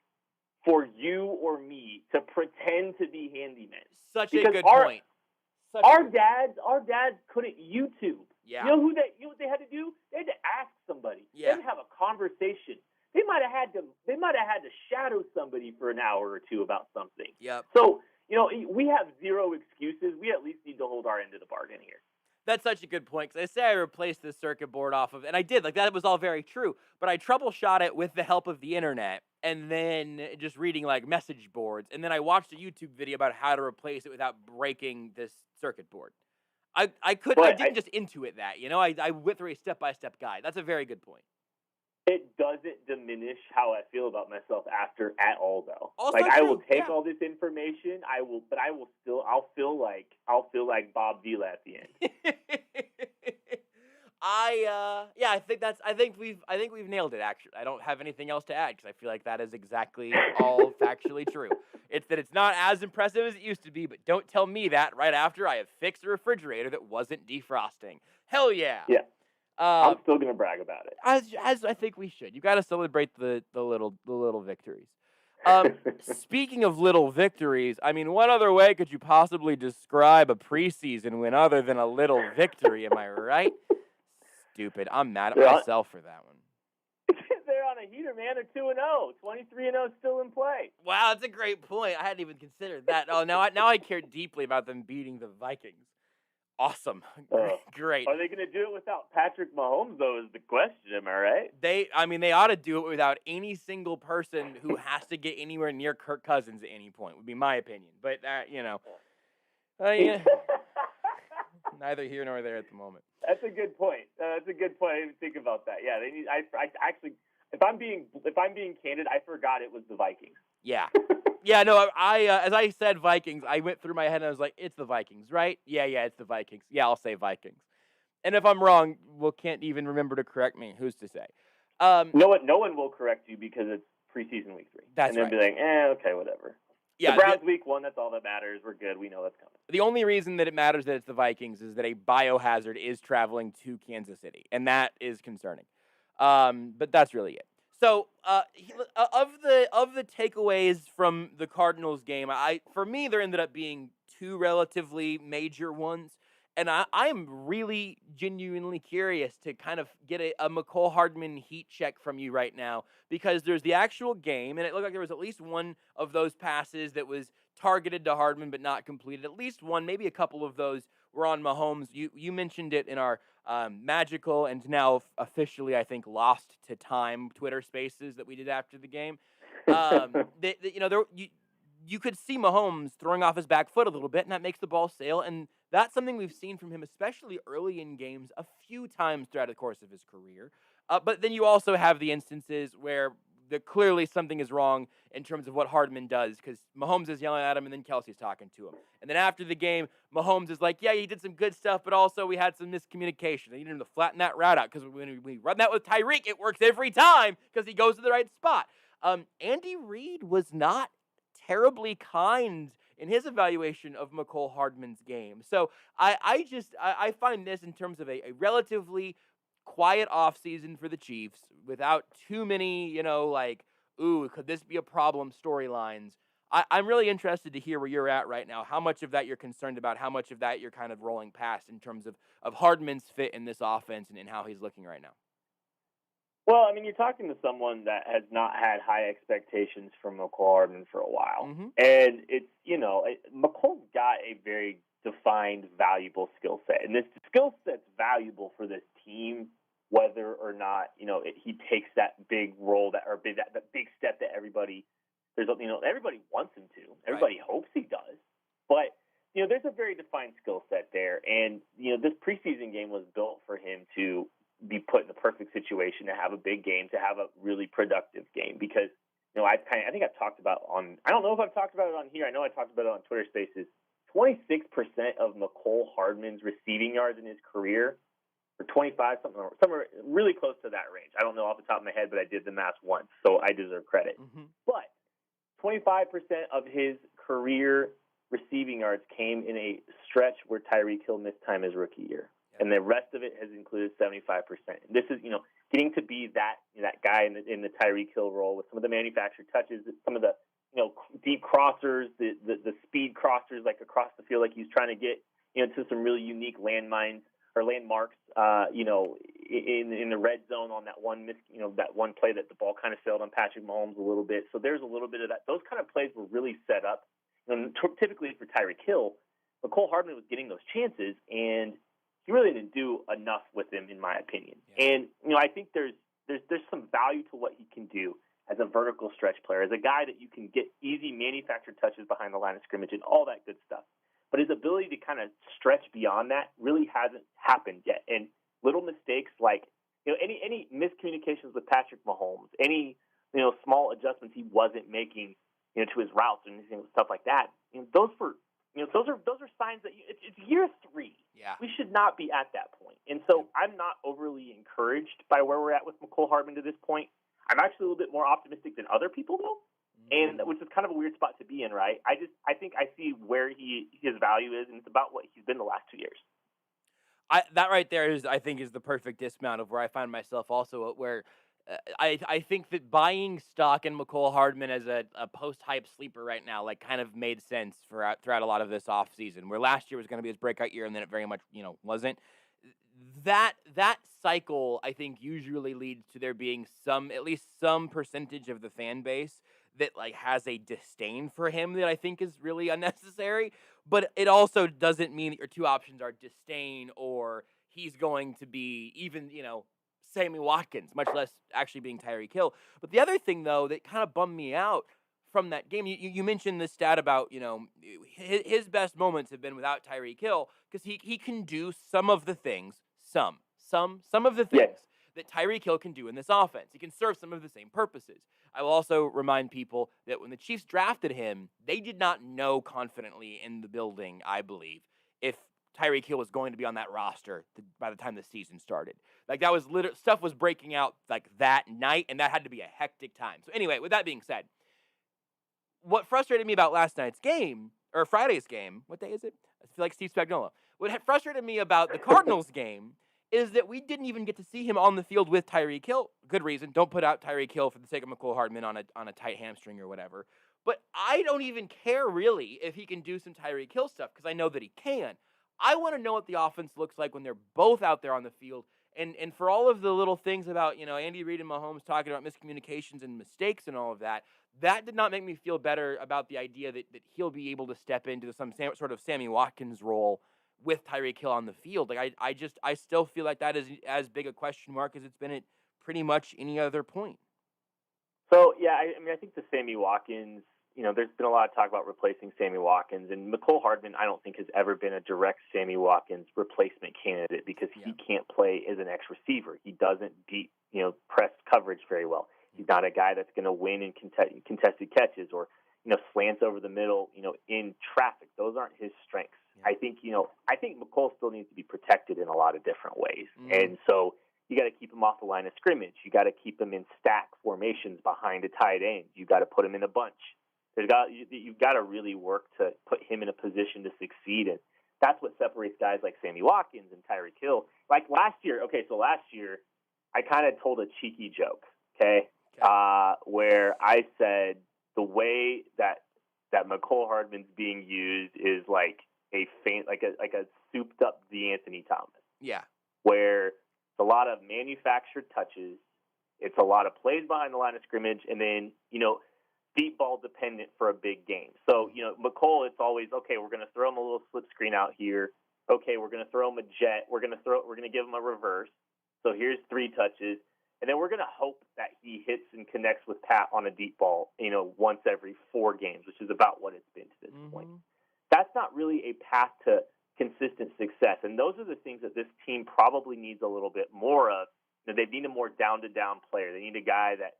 for you or me to pretend to be handymen. Such a good point. Our dads couldn't YouTube. Yeah. You know what they had to do? They had to ask somebody. Yeah. They had to have a conversation. They might have had to shadow somebody for an hour or two about something. Yep. So, we have zero excuses. We at least need to hold our end of the bargain here. That's such a good point, because I say I replaced the circuit board off of, and I did, like that was all very true, but I troubleshot it with the help of the internet, and then just reading like message boards, and then I watched a YouTube video about how to replace it without breaking this circuit board. I didn't just intuit that, I went through a step-by-step guide. That's a very good point. It doesn't diminish how I feel about myself after at all, though. Also I will take all this information. I'll feel like Bob Vila at the end. I think we've nailed it. Actually, I don't have anything else to add because I feel like that is exactly all factually true. It's that it's not as impressive as it used to be, but don't tell me that right after I have fixed a refrigerator that wasn't defrosting. Hell yeah. Yeah. I'm still gonna brag about it. As I think we should. You got to celebrate the little victories. Speaking of little victories, I mean, what other way could you possibly describe a preseason win other than a little victory? Am I right? Stupid. I'm mad at myself for that one. They're on a heater, man. They're 2-0. 23-0 still in play. Wow, that's a great point. I hadn't even considered that. Oh, now I care deeply about them beating the Vikings. Awesome. Great. Are they going to do it without Patrick Mahomes, though, is the question. Am I right? They ought to do it without any single person who has to get anywhere near Kirk Cousins at any point, would be my opinion. But, neither here nor there at the moment. That's a good point. I didn't think about that. Yeah, they need. I actually, if I'm being candid, I forgot it was the Vikings. Yeah. Yeah, no, as I said Vikings, I went through my head and I was like, it's the Vikings, right? Yeah, it's the Vikings. Yeah, I'll say Vikings. And if I'm wrong, can't even remember to correct me. Who's to say? No one will correct you because it's preseason week 3. That's right. And then be like, okay, whatever. Yeah, the Browns week 1, that's all that matters. We're good. We know that's coming. The only reason that it matters that it's the Vikings is that a biohazard is traveling to Kansas City, and that is concerning. But that's really it. So, of the takeaways from the Cardinals game, for me there ended up being 2 relatively major ones, and I'm really genuinely curious to kind of get a McCole Hardman heat check from you right now, because there's the actual game, and it looked like there was at least one of those passes that was targeted to Hardman but not completed. At least one, maybe a couple of those were on Mahomes. You mentioned it in our magical and now officially, I think, lost to time Twitter Spaces that we did after the game. You could see Mahomes throwing off his back foot a little bit, and that makes the ball sail. And that's something we've seen from him, especially early in games, a few times throughout the course of his career. But then you also have the instances where clearly something is wrong in terms of what Hardman does, because Mahomes is yelling at him and then Kelsey's talking to him. And then after the game, Mahomes is like, yeah, he did some good stuff, but also we had some miscommunication. They needed him to flatten that route out, because when we run that with Tyreek, it works every time because he goes to the right spot. Andy Reid was not terribly kind in his evaluation of McCole Hardman's game. So I find this, in terms of a relatively quiet offseason for the Chiefs, without too many, could this be a problem storylines, I'm really interested to hear where you're at right now. How much of that you're concerned about, how much of that you're kind of rolling past in terms of Hardman's fit in this offense and how he's looking right now. Well, I mean, you're talking to someone that has not had high expectations from McCall Hardman for a while. Mm-hmm. And it's, McCall's got a very defined, valuable skill set. And this skill set's valuable for this team, whether or not, he takes that big role that big step that everybody wants him to. Everybody hopes he does. But, there's a very defined skill set there. And, this preseason game was built for him to be put in the perfect situation to have a big game, to have a really productive game. Because, I think I've talked about I don't know if I've talked about it on here. I know I talked about it on Twitter Spaces. 26% of McCall Hardman's receiving yards in his career, or 25, somewhere really close to that range. I don't know off the top of my head, but I did the math once, so I deserve credit. Mm-hmm. But 25% of his career receiving yards came in a stretch where Tyreek Hill missed time his rookie year. And the rest of it has included 75%. This is, getting to be that guy in the Tyreek Hill role with some of the manufactured touches, some of the, deep crossers, the speed crossers, like across the field, like he's trying to get, to some really unique landmines or landmarks, in the red zone on that one that one play that the ball kind of sailed on Patrick Mahomes a little bit. So there's a little bit of that. Those kind of plays were really set up. Typically for Tyreek Hill, McCall Hardman was getting those chances, and he really didn't do enough with him, in my opinion. Yeah. And, I think there's some value to what he can do as a vertical stretch player, as a guy that you can get easy manufactured touches behind the line of scrimmage and all that good stuff. But his ability to kind of stretch beyond that really hasn't happened yet. And little mistakes like, any miscommunications with Patrick Mahomes, any, small adjustments he wasn't making, to his routes and stuff like that, those are signs that it's year 3. Yeah. We should not be at that point. And so I'm not overly encouraged by where we're at with McCall Hardman to this point. I'm actually a little bit more optimistic than other people, though, and which is kind of a weird spot to be in, right? I think I see where his value is, and it's about what he's been the last 2 years. That right there is the perfect dismount of where I find myself also, where I think that buying stock in McCall Hardman as a post-hype sleeper right now, kind of made sense throughout a lot of this offseason, where last year was going to be his breakout year, and then it very much, wasn't. That cycle, I think, usually leads to there being at least some percentage of the fan base that has a disdain for him that I think is really unnecessary. But it also doesn't mean that your two options are disdain or he's going to be even, Sammy Watkins, much less actually being Tyreek Hill. But the other thing, though, that kind of bummed me out from that game, you mentioned this stat about, his best moments have been without Tyreek Hill because he can do some of the things, some of the things that Tyreek Hill can do in this offense. He can serve some of the same purposes. I will also remind people that when the Chiefs drafted him, they did not know confidently in the building, I believe, if Tyreek Hill was going to be on that roster by the time the season started. That was stuff was breaking out that night, and that had to be a hectic time. So anyway, with that being said, what frustrated me about last night's game, or Friday's game, what day is it? I feel like Steve Spagnuolo. What had frustrated me about the Cardinals game is that we didn't even get to see him on the field with Tyreek Hill. Good reason. Don't put out Tyreek Hill for the sake of McCall Hardman on a tight hamstring or whatever. But I don't even care, really, if he can do some Tyreek Hill stuff, because I know that he can. I want to know what the offense looks like when they're both out there on the field. And for all of the little things about, Andy Reid and Mahomes talking about miscommunications and mistakes and all of that, that did not make me feel better about the idea that he'll be able to step into some sort of Sammy Watkins role with Tyreek Hill on the field. I still feel like that is as big a question mark as it's been at pretty much any other point. So, yeah, I think the Sammy Watkins, there's been a lot of talk about replacing Sammy Watkins, and McCall Hardman I don't think has ever been a direct Sammy Watkins replacement candidate because he can't play as an X-receiver. He doesn't beat, press coverage very well. He's not a guy that's going to win in contested catches or, slants over the middle, in traffic. Those aren't his strengths. Yeah. I think McCall still needs to be protected in a lot of different ways. And so you got to keep him off the line of scrimmage. You got to keep him in stack formations behind a tight end. You got to put him in a bunch. You've got to really work to put him in a position to succeed. And that's what separates guys like Sammy Watkins and Tyreek Hill. Like last year, I kind of told a cheeky joke, where I said the way that McCole Hardman's being used is like a souped up DeAnthony Thomas. Yeah. Where it's a lot of manufactured touches, it's a lot of plays behind the line of scrimmage, and then, deep ball dependent for a big game. So, McCole, it's always, okay, we're going to throw him a little slip screen out here. Okay, we're going to throw him a jet. We're going to give him a reverse. So here's 3 touches. And then we're going to hope that he hits and connects with Pat on a deep ball, once every 4 games, which is about what it's been to this point. That's not really a path to consistent success. And those are the things that this team probably needs a little bit more of. They need a more down-to-down player. They need a guy that,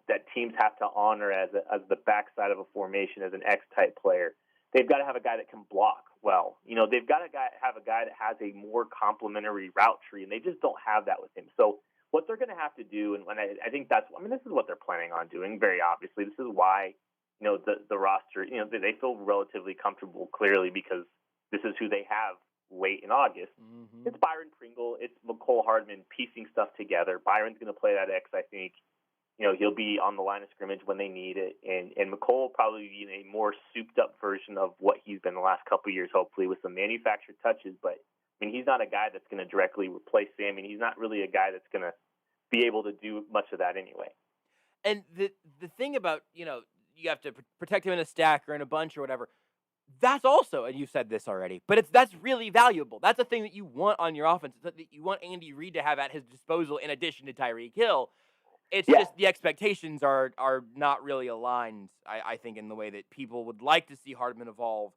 that teams have to honor as the backside of a formation, as an X-type player. They've got to have a guy that can block well. They've got to have a guy that has a more complementary route tree, and they just don't have that with him. So what they're going to have to do, and I think this is what they're planning on doing, very obviously. This is why, the roster, they feel relatively comfortable, clearly, because this is who they have late in August. It's Byron Pringle. It's McCole Hardman piecing stuff together. Byron's going to play that X, I think. He'll be on the line of scrimmage when they need it. And McCole will probably be in a more souped-up version of what he's been the last couple of years, hopefully, with some manufactured touches. But, he's not a guy that's going to directly replace Sam. He's not really a guy that's going to be able to do much of that anyway. And the thing about, you have to protect him in a stack or in a bunch or whatever, that's also, and you said this already, but that's really valuable. That's a thing that you want on your offense. It's that you want Andy Reid to have at his disposal in addition to Tyreek Hill. It's just the expectations are not really aligned, I think, in the way that people would like to see Hardman evolve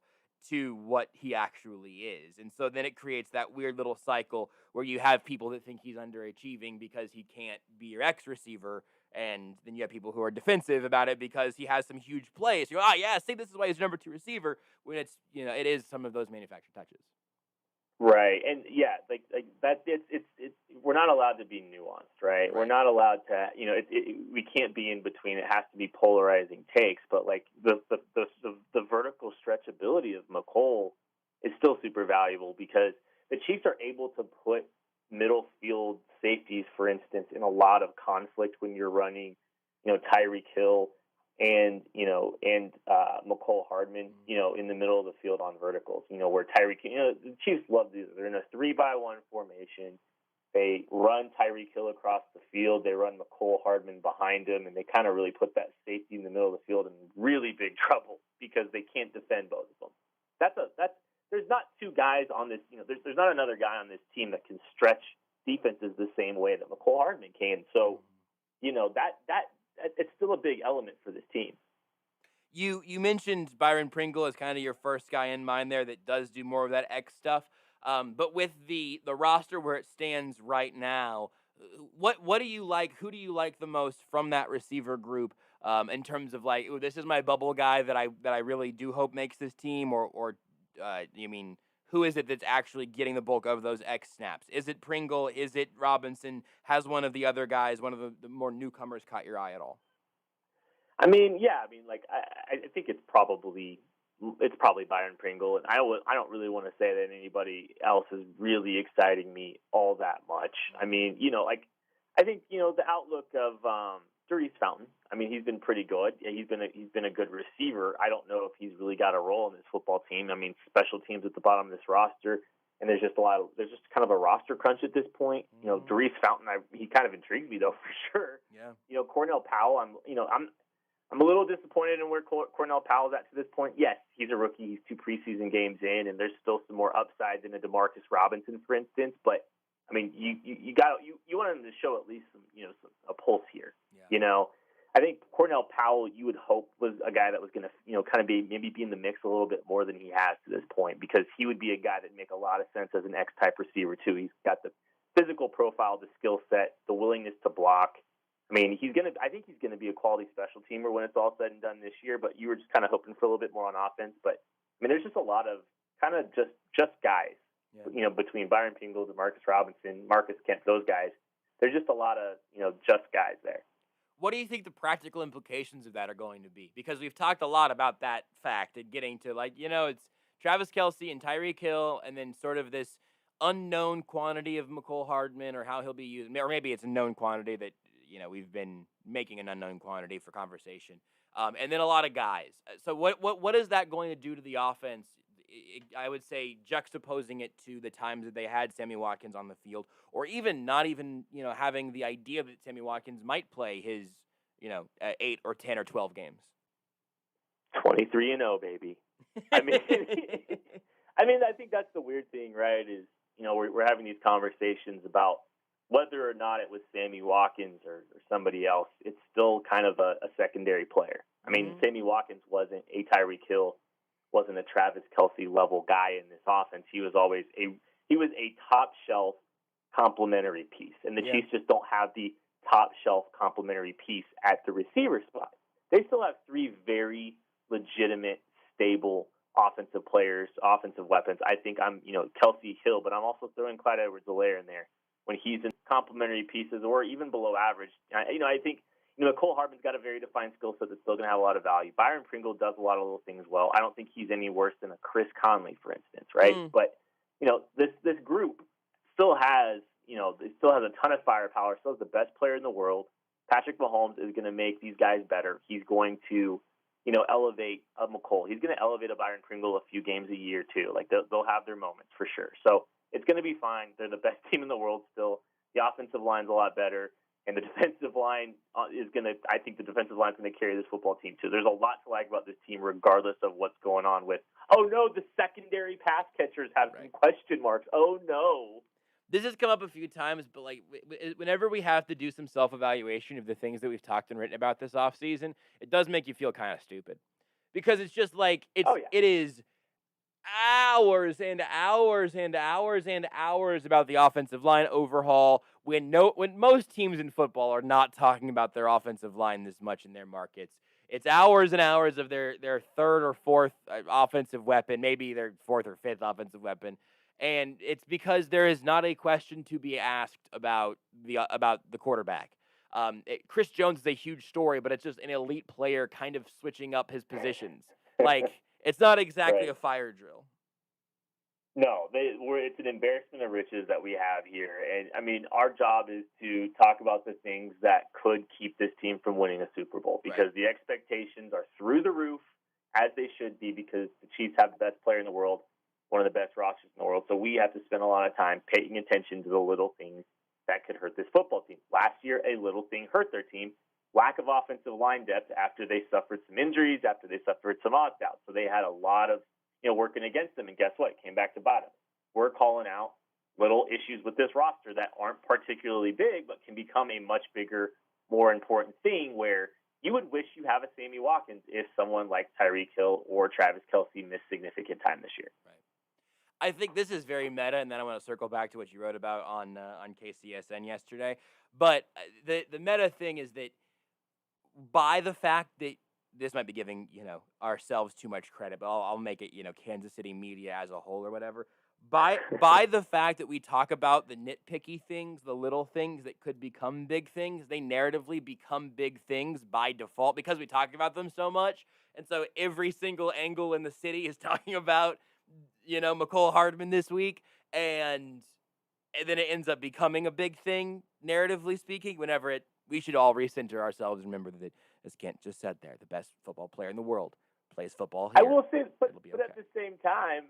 to what he actually is. And so then it creates that weird little cycle where you have people that think he's underachieving because he can't be your X receiver, and then you have people who are defensive about it because he has some huge plays. You go, see, this is why he's number 2 receiver, when it's, it is some of those manufactured touches. Right, and like that. It's we're not allowed to be nuanced, right? We're not allowed to, we can't be in between. It has to be polarizing takes. But like the vertical stretchability of McCole is still super valuable because the Chiefs are able to put middle field safeties, for instance, in a lot of conflict when you're running, Tyreek Hill and McCole Hardman, in the middle of the field on verticals, where Tyreek, the Chiefs love these. They're in a 3-by-1 formation. They run Tyreek Hill across the field. They run McCole Hardman behind him, and they kind of really put that safety in the middle of the field in really big trouble because they can't defend both of them. There's not 2 guys on this, there's not another guy on this team that can stretch defenses the same way that McCole Hardman can. So, it's still a big element for this team. You mentioned Byron Pringle as kind of your first guy in mind there that does do more of that X stuff. But with the roster where it stands right now, what do you like? Who do you like the most from that receiver group in terms of like, this is my bubble guy that I really do hope makes this team, or you mean who is it that's actually getting the bulk of those X snaps? Is it Pringle? Is it Robinson? Has one of the other guys, one of the more newcomers, caught your eye at all? I think it's probably Byron Pringle, and I don't really want to say that anybody else is really exciting me all that much. I think the outlook of Darius Fountain. He's been pretty good. He's been a good receiver. I don't know if he's really got a role in this football team. Special teams at the bottom of this roster, and there's just kind of a roster crunch at this point. Darius Fountain, he kind of intrigues me though, for sure. Yeah. Cornell Powell, I'm a little disappointed in where Cornell Powell's at to this point. Yes, he's a rookie. He's 2 preseason games in, and there's still some more upside than a DeMarcus Robinson, for instance. But you want him to show at least some a pulse here. Yeah. I think Cornell Powell, you would hope, was a guy that was going to kind of be in the mix a little bit more than he has to this point, because he would be a guy that make a lot of sense as an X-type receiver too. He's got the physical profile, the skill set, the willingness to block. I think he's going to be a quality special teamer when it's all said and done this year, but you were just kind of hoping for a little bit more on offense. But, there's just a lot of kind of just guys, between Byron Pringle, DeMarcus Robinson, Marcus Kemp, those guys. There's just a lot of, just guys there. What do you think the practical implications of that are going to be? Because we've talked a lot about that fact and getting to, it's Travis Kelce and Tyreek Hill, and then sort of this unknown quantity of McCole Hardman, or how he'll be used. Or maybe it's a known quantity that, we've been making an unknown quantity for conversation. and then a lot of guys. So what is that going to do to the offense? I would say juxtaposing it to the times that they had Sammy Watkins on the field, or even not even, having the idea that Sammy Watkins might play his, 8 or 10 or 12 games. 23-0, baby. I mean, I think that's the weird thing, right? Is, we're having these conversations about whether or not it was Sammy Watkins or somebody else. It's still kind of a secondary player. I mean, Sammy Watkins wasn't a Tyreek Hill, wasn't a Travis Kelce level guy in this offense. He was always a top shelf complementary piece, and the Chiefs just don't have the top shelf complementary piece at the receiver spot. They still have 3 very legitimate, stable offensive players, offensive weapons. I think I'm, Kelce Hill, but I'm also throwing Clyde Edwards-Helaire in there when he's in complementary pieces or even below average. I think. Cole Hardman's got a very defined skill set that's still going to have a lot of value. Byron Pringle does a lot of little things well. I don't think he's any worse than a Chris Conley, for instance, right? But, this group still has, a ton of firepower, still has the best player in the world. Patrick Mahomes is going to make these guys better. He's going to, elevate a McCole. He's going to elevate a Byron Pringle a few games a year, too. Like, they'll have their moments for sure. So it's going to be fine. They're the best team in the world still. The offensive line's a lot better. And the defensive line I think the defensive line is going to carry this football team too. There's a lot to like about this team regardless of what's going on with, the secondary pass catchers have some question marks. Oh, no. This has come up a few times, but whenever we have to do some self-evaluation of the things that we've talked and written about this offseason, it does make you feel kind of stupid. Because it's just it is hours and hours and hours and hours about the offensive line overhaul when most teams in football are not talking about their offensive line this much in their markets. It's hours and hours of their third or fourth offensive weapon, maybe their fourth or fifth offensive weapon. And it's because there is not a question to be asked about the quarterback. Chris Jones is a huge story, but it's just an elite player kind of switching up his positions. It's not exactly a fire drill. No, it's an embarrassment of riches that we have here. And, our job is to talk about the things that could keep this team from winning a Super Bowl because the expectations are through the roof, as they should be, because the Chiefs have the best player in the world, one of the best rosters in the world. So we have to spend a lot of time paying attention to the little things that could hurt this football team. Last year, a little thing hurt their team. Lack of offensive line depth after they suffered some injuries, after they suffered some opt-outs. So they had a lot of working against them, and guess what? Came back to bite them. We're calling out little issues with this roster that aren't particularly big, but can become a much bigger, more important thing where you would wish you have a Sammy Watkins if someone like Tyreek Hill or Travis Kelce missed significant time this year. Right. I think this is very meta, and then I want to circle back to what you wrote about on KCSN yesterday. But the meta thing is that by the fact that this might be giving, ourselves too much credit, but I'll make it, Kansas City media as a whole or whatever. By the fact that we talk about the nitpicky things, the little things that could become big things, they narratively become big things by default because we talk about them so much. And so every single angle in the city is talking about, McCole Hardman this week. And then it ends up becoming a big thing, narratively speaking, we should all recenter ourselves and remember that this can't just sit there. The best football player in the world plays football here. I will say, but at the same time,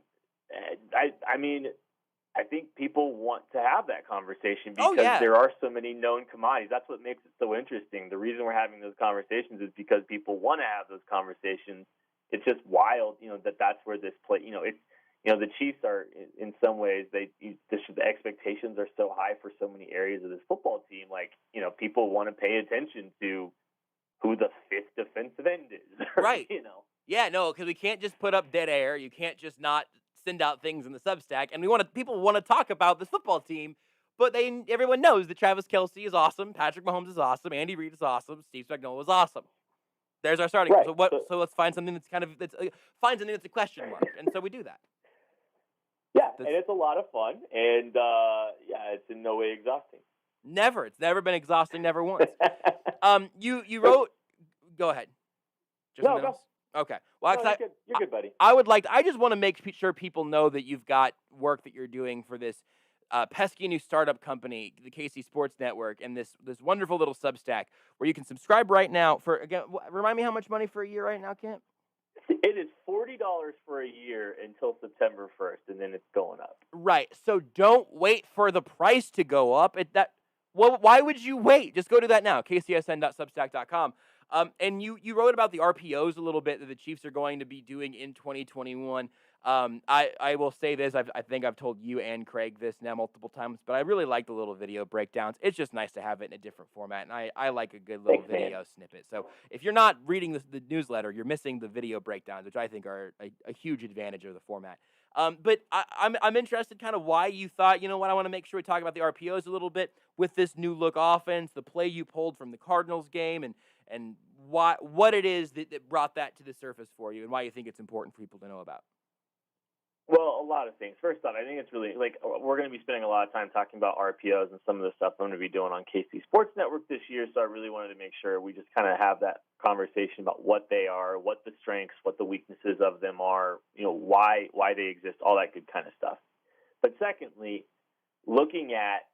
I think people want to have that conversation because there are so many known commodities. That's what makes it so interesting. The reason we're having those conversations is because people want to have those conversations. It's just wild, that's where this play. The Chiefs are in some ways the expectations are so high for so many areas of this football team. People want to pay attention to who the fifth defensive end is. Right. Yeah, no, because we can't just put up dead air. You can't just not send out things in the Substack. And people want to talk about this football team, but everyone knows that Travis Kelce is awesome, Patrick Mahomes is awesome, Andy Reid is awesome, Steve Spagnuolo is awesome. There's our starting. Right. So let's find something that's find something that's a question mark, and so we do that. Yeah, and it's a lot of fun, and it's in no way exhausting. Never. It's never been exhausting, never once. You wrote. Go ahead. Go. Okay. Well, you're good, buddy. I just want to make sure people know that you've got work that you're doing for this pesky new startup company, the KC Sports Network, and this wonderful little Substack where you can subscribe right now for, again, remind me how much money for a year right now, Kent? It is $40 for a year until September 1st, and then it's going up. Right. So don't wait for the price to go up. Why would you wait? Just go do that now, kcsn.substack.com. And you wrote about the RPOs a little bit that the Chiefs are going to be doing in 2021. I will say this. I think I've told you and Craig this now multiple times, but I really like the little video breakdowns. It's just nice to have it in a different format, and I like a good little video snippet. So if you're not reading the newsletter, you're missing the video breakdowns, which I think are a huge advantage of the format. But I'm interested kind of why you thought, you know what, I want to make sure we talk about the RPOs a little bit with this new look offense, the play you pulled from the Cardinals game, and what it is that brought that to the surface for you and why you think it's important for people to know about. Well, a lot of things. First off, I think it's really, we're going to be spending a lot of time talking about RPOs and some of the stuff I'm going to be doing on KC Sports Network this year, so I really wanted to make sure we just kind of have that conversation about what they are, what the strengths, what the weaknesses of them are, why they exist, all that good kind of stuff. But secondly, looking at,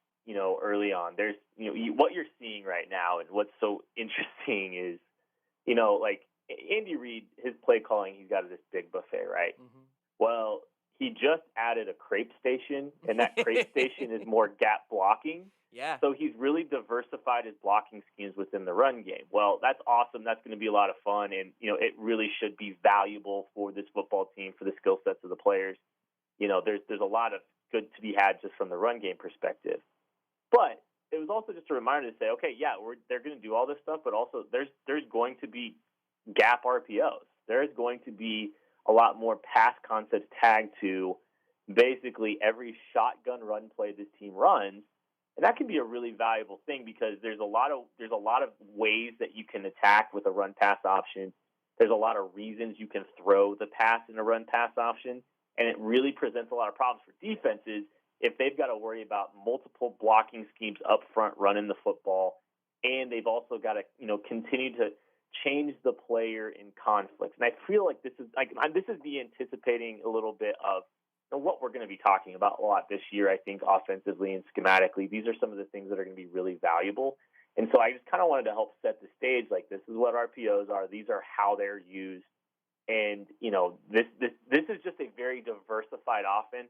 early on, there's, what you're seeing right now and what's so interesting is, Andy Reid, his play calling, he's got this big buffet, right? Mm-hmm. Well, he just added a crepe station, and that crepe station is more gap blocking. Yeah. So he's really diversified his blocking schemes within the run game. Well, that's awesome. That's going to be a lot of fun, and it really should be valuable for this football team, for the skill sets of the players. There's a lot of good to be had just from the run game perspective. But it was also just a reminder to say, okay, yeah, they're going to do all this stuff, but also there's going to be gap RPOs. There is going to be a lot more pass concepts tagged to basically every shotgun run play this team runs, and that can be a really valuable thing because there's a lot of ways that you can attack with a run pass option. There's a lot of reasons you can throw the pass in a run pass option, and it really presents a lot of problems for defenses if they've got to worry about multiple blocking schemes up front running the football, and they've also got to continue to change the player in conflicts. And I feel like this is me anticipating a little bit of what we're going to be talking about a lot this year, I think, offensively and schematically. These are some of the things that are going to be really valuable. And so I just kind of wanted to help set the stage, this is what RPOs are. These are how they're used. And, this is just a very diversified offense,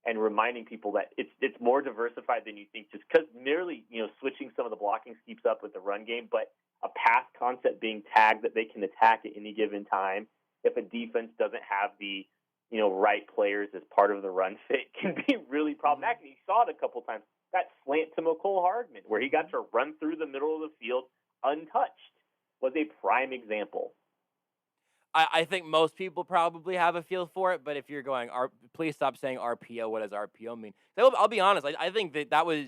and reminding people that it's more diversified than you think, just because merely, switching some of the blocking schemes up with the run game, but a pass concept being tagged that they can attack at any given time. If a defense doesn't have the, right players as part of the run fit, can be really problematic. And you saw it a couple times. That slant to McCole Hardman, where he got to run through the middle of the field untouched, was a prime example. I think most people probably have a feel for it, but if you're going, please stop saying RPO. What does RPO mean? I'll be honest. I think that was.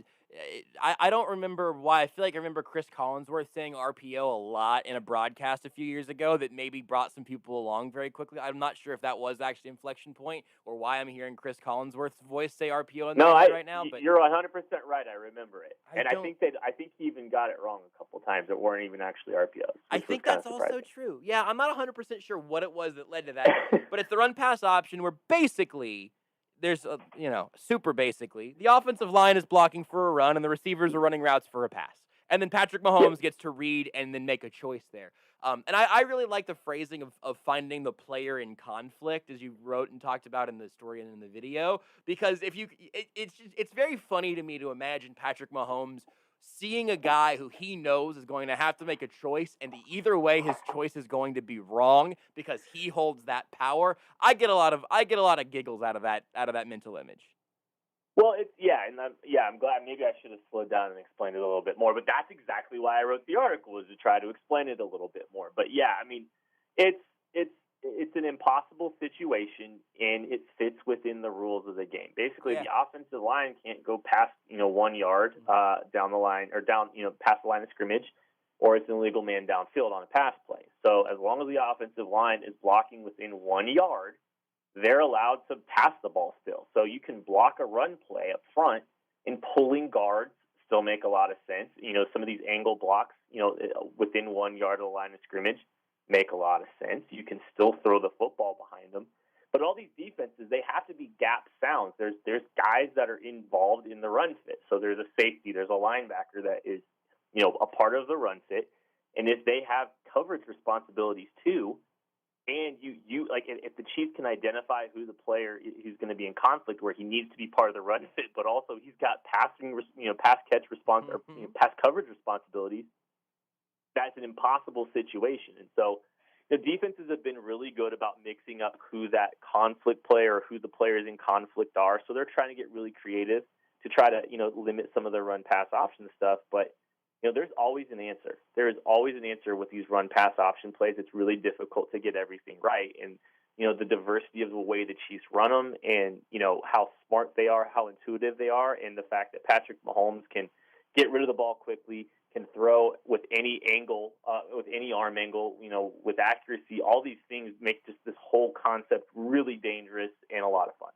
I don't remember why. I feel like I remember Chris Collinsworth saying RPO a lot in a broadcast a few years ago that maybe brought some people along very quickly. I'm not sure if that was actually an inflection point or why I'm hearing Chris Collinsworth's voice say RPO in the right now. But you're 100% right. I remember it. I think he even got it wrong a couple times. It weren't even actually RPOs. I think that's also true. Yeah, I'm not 100% sure what it was that led to that. But it's the run pass option where basically there's super basically, the offensive line is blocking for a run and the receivers are running routes for a pass. And then Patrick Mahomes gets to read and then make a choice there. And I really like the phrasing of finding the player in conflict, as you wrote and talked about in the story and in the video, because it's very funny to me to imagine Patrick Mahomes seeing a guy who he knows is going to have to make a choice, and either way his choice is going to be wrong because he holds that power. I get a lot of giggles out of that mental image. Well, I'm glad. Maybe I should have slowed down and explained it a little bit more, but that's exactly why I wrote the article, was to try to explain it a little bit more. But yeah, I mean, it's an impossible situation, and it fits within the rules of the game. Basically, the offensive line can't go past 1 yard down the line, or down past the line of scrimmage, or it's an illegal man downfield on a pass play. So as long as the offensive line is blocking within 1 yard, they're allowed to pass the ball still. So you can block a run play up front, and pulling guards still make a lot of sense. Some of these angle blocks, within 1 yard of the line of scrimmage, make a lot of sense. You can still throw the football behind them. But all these defenses, they have to be gap sound. There's guys that are involved in the run fit. So there's a safety, there's a linebacker that is, a part of the run fit. And if they have coverage responsibilities too, and you like, if the Chiefs can identify who the player who's going to be in conflict where he needs to be part of the run fit, but also he's got pass catch response or pass coverage responsibilities, that's an impossible situation. And so the defenses have been really good about mixing up who that conflict player or who the players in conflict are. So they're trying to get really creative to try to, limit some of the run pass option stuff. But, there's always an answer. There is always an answer with these run pass option plays. It's really difficult to get everything right. And, the diversity of the way the Chiefs run them and, how smart they are, how intuitive they are, and the fact that Patrick Mahomes can get rid of the ball quickly, can throw with any angle, with any arm angle, with accuracy. All these things make just this whole concept really dangerous and a lot of fun.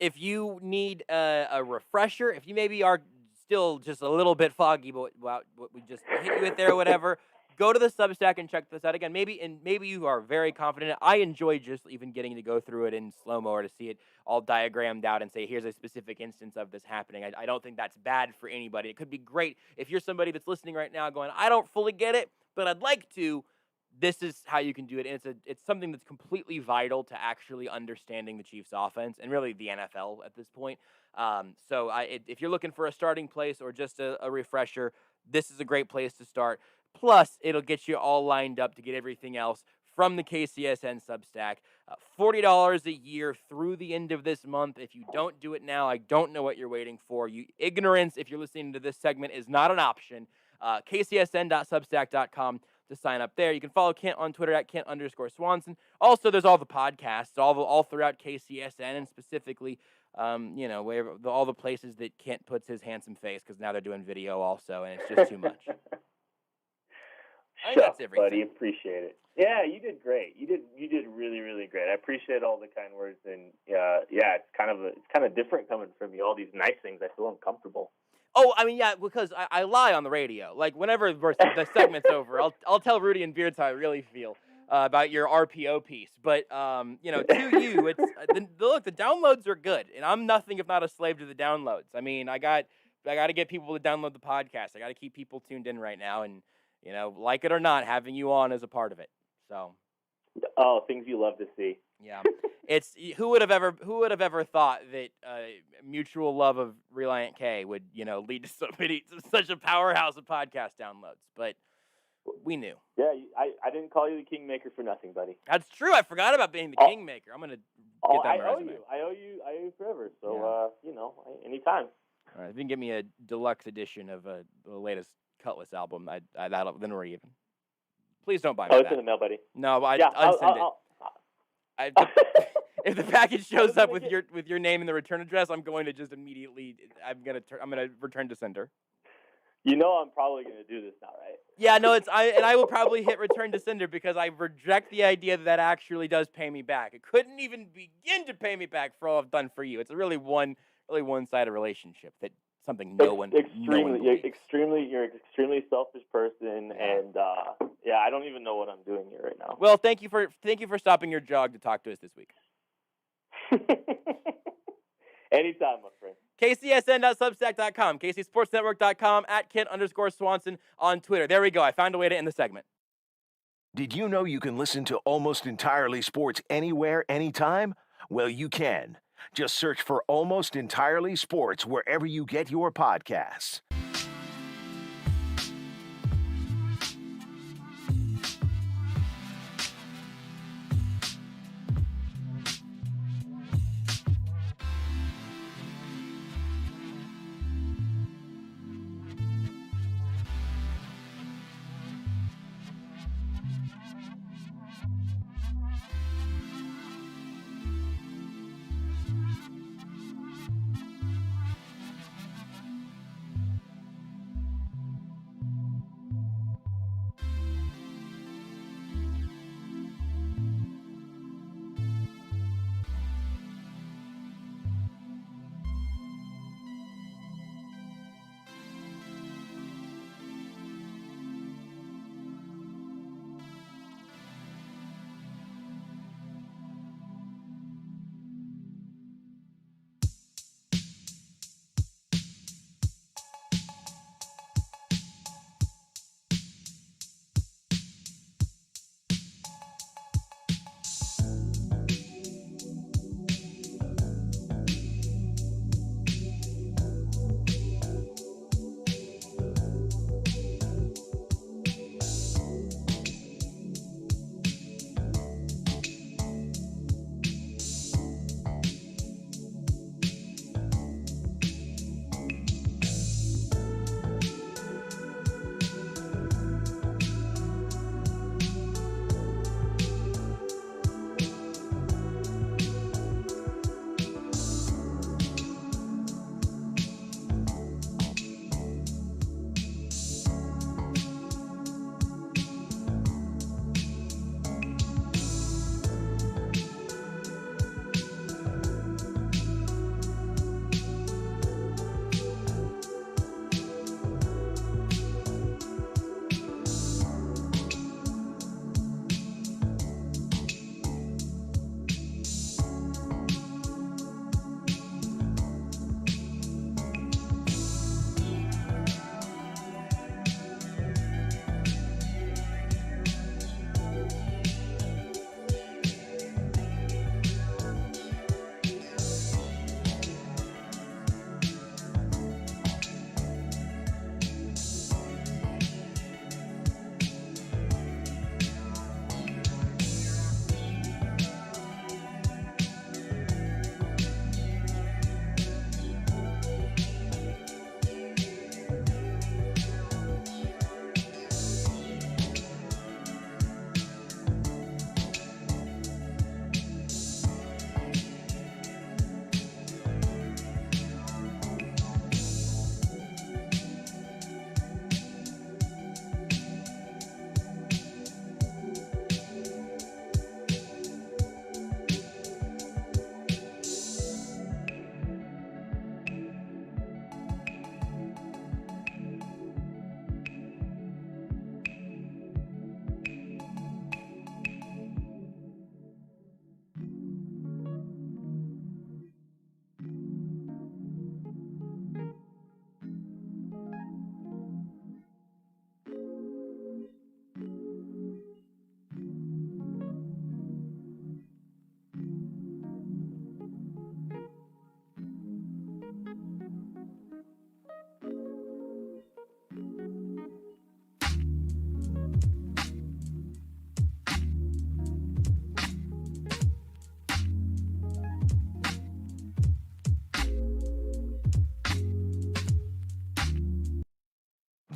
If you need a refresher, if you maybe are still just a little bit foggy about what we just hit you with there or whatever, go to the Substack and check this out again. Maybe you are very confident. I enjoy just even getting to go through it in slow-mo or to see it all diagrammed out and say, here's a specific instance of this happening. I don't think that's bad for anybody. It could be great if you're somebody that's listening right now going, I don't fully get it, but I'd like to. This is how you can do it. And it's something that's completely vital to actually understanding the Chiefs offense and really the NFL at this point. So if you're looking for a starting place or just a refresher, this is a great place to start. Plus, it'll get you all lined up to get everything else from the KCSN Substack. $40 a year through the end of this month. If you don't do it now, I don't know what you're waiting for. Ignorance, if you're listening to this segment, is not an option. KCSN.substack.com to sign up there. You can follow Kent on Twitter at Kent_Swanson. Also, there's all the podcasts, all throughout KCSN, and specifically, all the places that Kent puts his handsome face, because now they're doing video also, and it's just too much. Shucks, buddy, appreciate it. Yeah, you did great. You did really, really great. I appreciate all the kind words, and it's kind of different coming from you. All these nice things, I feel uncomfortable. Oh, I mean, yeah, because I lie on the radio. Like, whenever the segment's over, I'll tell Rudy and Beards how I really feel about your RPO piece. But, to you, it's look, the downloads are good, and I'm nothing if not a slave to the downloads. I mean, I got to get people to download the podcast. I got to keep people tuned in right now, and, like it or not, having you on is a part of it. So. Oh, things you love to see. Yeah, it's who would have ever thought that mutual love of Reliant K would lead to such a powerhouse of podcast downloads, but we knew. Yeah, I didn't call you the Kingmaker for nothing, buddy. That's true. I forgot about being the Kingmaker. I'm gonna get that. I owe you forever. So anytime. All right, if you can get me a deluxe edition of the latest Cutlass album, then we're even. Please don't buy me that. It's in the mail, buddy. No, I'll send it. If the package shows up with your name and the return address, I'm going to just immediately. I'm gonna return to sender. I'm probably gonna do this now, right? Yeah, no, I will probably hit return to sender because I reject the idea that actually does pay me back. It couldn't even begin to pay me back for all I've done for you. It's a really one-sided relationship that something you're an extremely selfish person, and I don't even know what I'm doing here right now. Well, thank you for stopping your jog to talk to us this week. Anytime, my friend. KCSN.substack.com, KCSportsNetwork.com, at Kent_Swanson on Twitter. There we go. I found a way to end the segment. Did you know you can listen to Almost Entirely Sports anywhere, anytime? Well, you can. Just search for Almost Entirely Sports wherever you get your podcasts.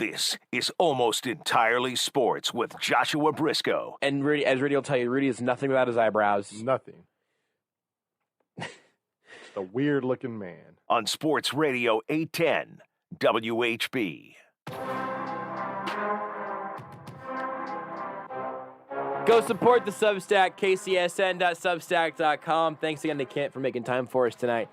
This is Almost Entirely Sports with Joshua Brisco. And Rudy, as Rudy will tell you, Rudy is nothing without his eyebrows. Nothing. Just a weird-looking man. On Sports Radio 810 WHB. Go support the Substack, kcsn.substack.com. Thanks again to Kent for making time for us tonight.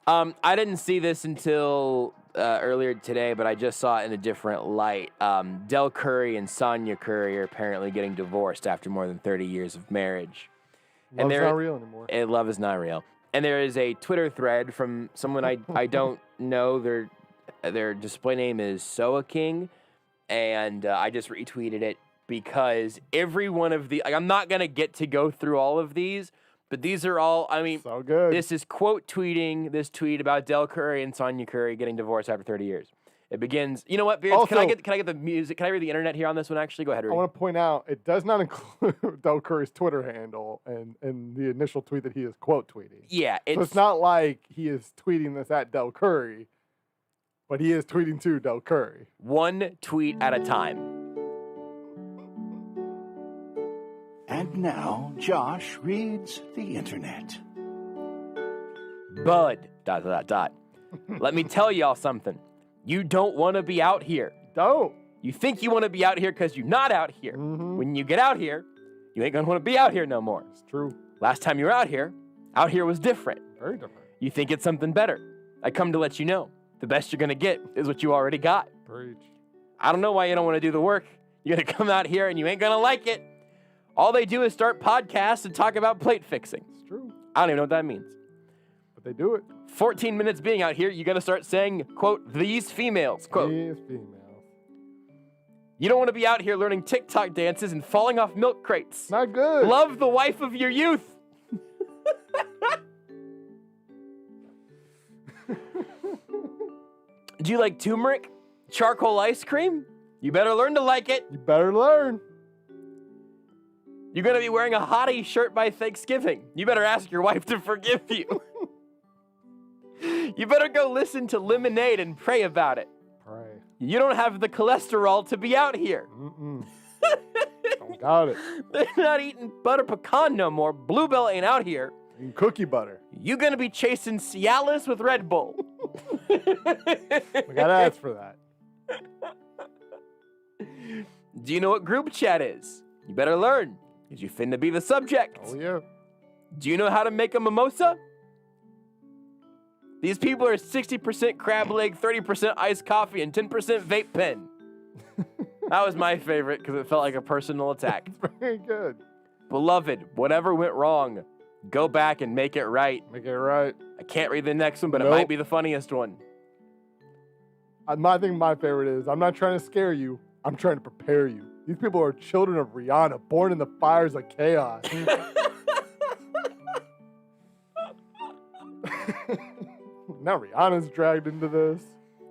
I didn't see this until earlier today, but I just saw it in a different light. Del Curry and Sonia Curry are apparently getting divorced after more than 30 years of marriage. Love's not real anymore. Love is not real. And there is a Twitter thread from someone I don't know. Their display name is Soa King, and I just retweeted it because every one of the I'm not gonna get to go through all of these, but these are all. I mean, so good. This is quote tweeting this tweet about Del Curry and Sonia Curry getting divorced after 30 years. It begins. You know what, Beards? Also, can I get the music? Can I read the internet here on this one? Actually, go ahead. Rudy. I want to point out it does not include Del Curry's Twitter handle and the initial tweet that he is quote tweeting. Yeah, so it's not like he is tweeting this at Del Curry, but he is tweeting to Del Curry. One tweet at a time. And now Josh reads the internet. Bud. ... Let me tell y'all something. You don't want to be out here. Don't. You think you want to be out here because you're not out here. Mm-hmm. When you get out here, you ain't going to want to be out here no more. It's true. Last time you were out here was different. Very different. You think it's something better. I come to let you know. The best you're going to get is what you already got. Preach. I don't know why you don't want to do the work. You're going to come out here and you ain't going to like it. All they do is start podcasts and talk about plate fixing. It's true. I don't even know what that means. But they do it. 14 minutes being out here, you got to start saying, quote, these females, quote. These females. You don't want to be out here learning TikTok dances and falling off milk crates. Not good. Love the wife of your youth. Do you like turmeric? Charcoal ice cream? You better learn to like it. You better learn. You're going to be wearing a hottie shirt by Thanksgiving. You better ask your wife to forgive you. You better go listen to Lemonade and pray about it. Pray. You don't have the cholesterol to be out here. Don't got it. They're not eating butter pecan no more. Bluebell ain't out here. And cookie butter. You gonna be chasing Cialis with Red Bull. We gotta ask for that. Do you know what group chat is? You better learn, because you finna be the subject. Oh, yeah. Do you know how to make a mimosa? These people are 60% crab leg, 30% iced coffee, and 10% vape pen. That was my favorite because it felt like a personal attack. Very good. Beloved, whatever went wrong, go back and make it right. Make it right. I can't read the next one, but Nope. it might be the funniest one. I think my favorite is, I'm not trying to scare you. I'm trying to prepare you. These people are children of Rihanna, born in the fires of chaos. Now Rihanna's dragged into this.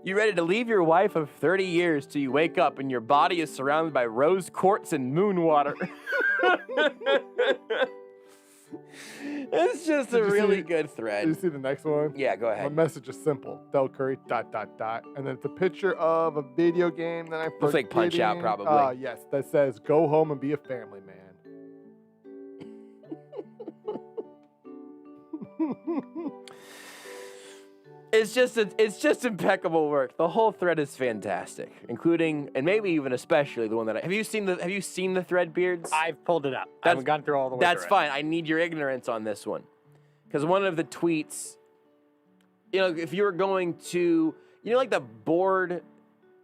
You ready to leave your wife of 30 years till you wake up and your body is surrounded by rose quartz and moon water? It's just a really good thread. Did you see the next one? Yeah, go ahead. My message is simple. Del Curry, ... And then it's a picture of a video game that I forget. Looks like Punch-Out, probably. Yes, that says, go home and be a family man. It's just impeccable work. The whole thread is fantastic, including and maybe even especially the one that have you seen the thread, Beards? I've pulled it up. I haven't gone through all the way. That's through fine. I need your ignorance on this one, because one of the tweets, if you were going to, like the board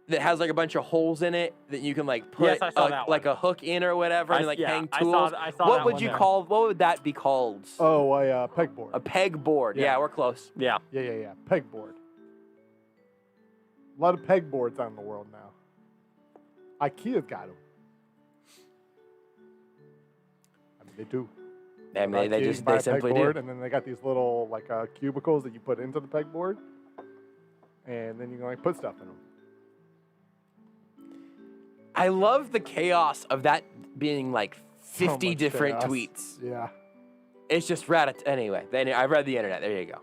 that has like a bunch of holes in it that you can like put Yes, I saw that like a hook in or whatever and like hang tools. I saw what that would one you there. call? What would that be called? Oh, a pegboard. A pegboard. Yeah. Yeah, we're close. Yeah. Yeah. Pegboard. A lot of pegboards out in the world now. IKEA's got them. I mean, they do. I mean, they IKEA, you buy a simply pegboard, do. And then they got these little like cubicles that you put into the pegboard, and then you can like put stuff in them. I love the chaos of that being like 50 much different chaos. tweets. Yeah. It's just anyway. I've read the internet. There you go.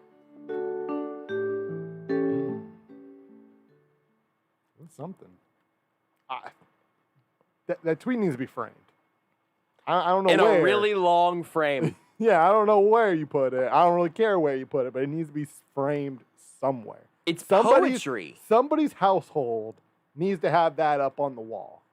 That's something. That tweet needs to be framed. I don't know in where. a really long frame. Yeah, I don't know where you put it. I don't really care where you put it, but it needs to be framed somewhere. It's poetry. Somebody's household needs to have that up on the wall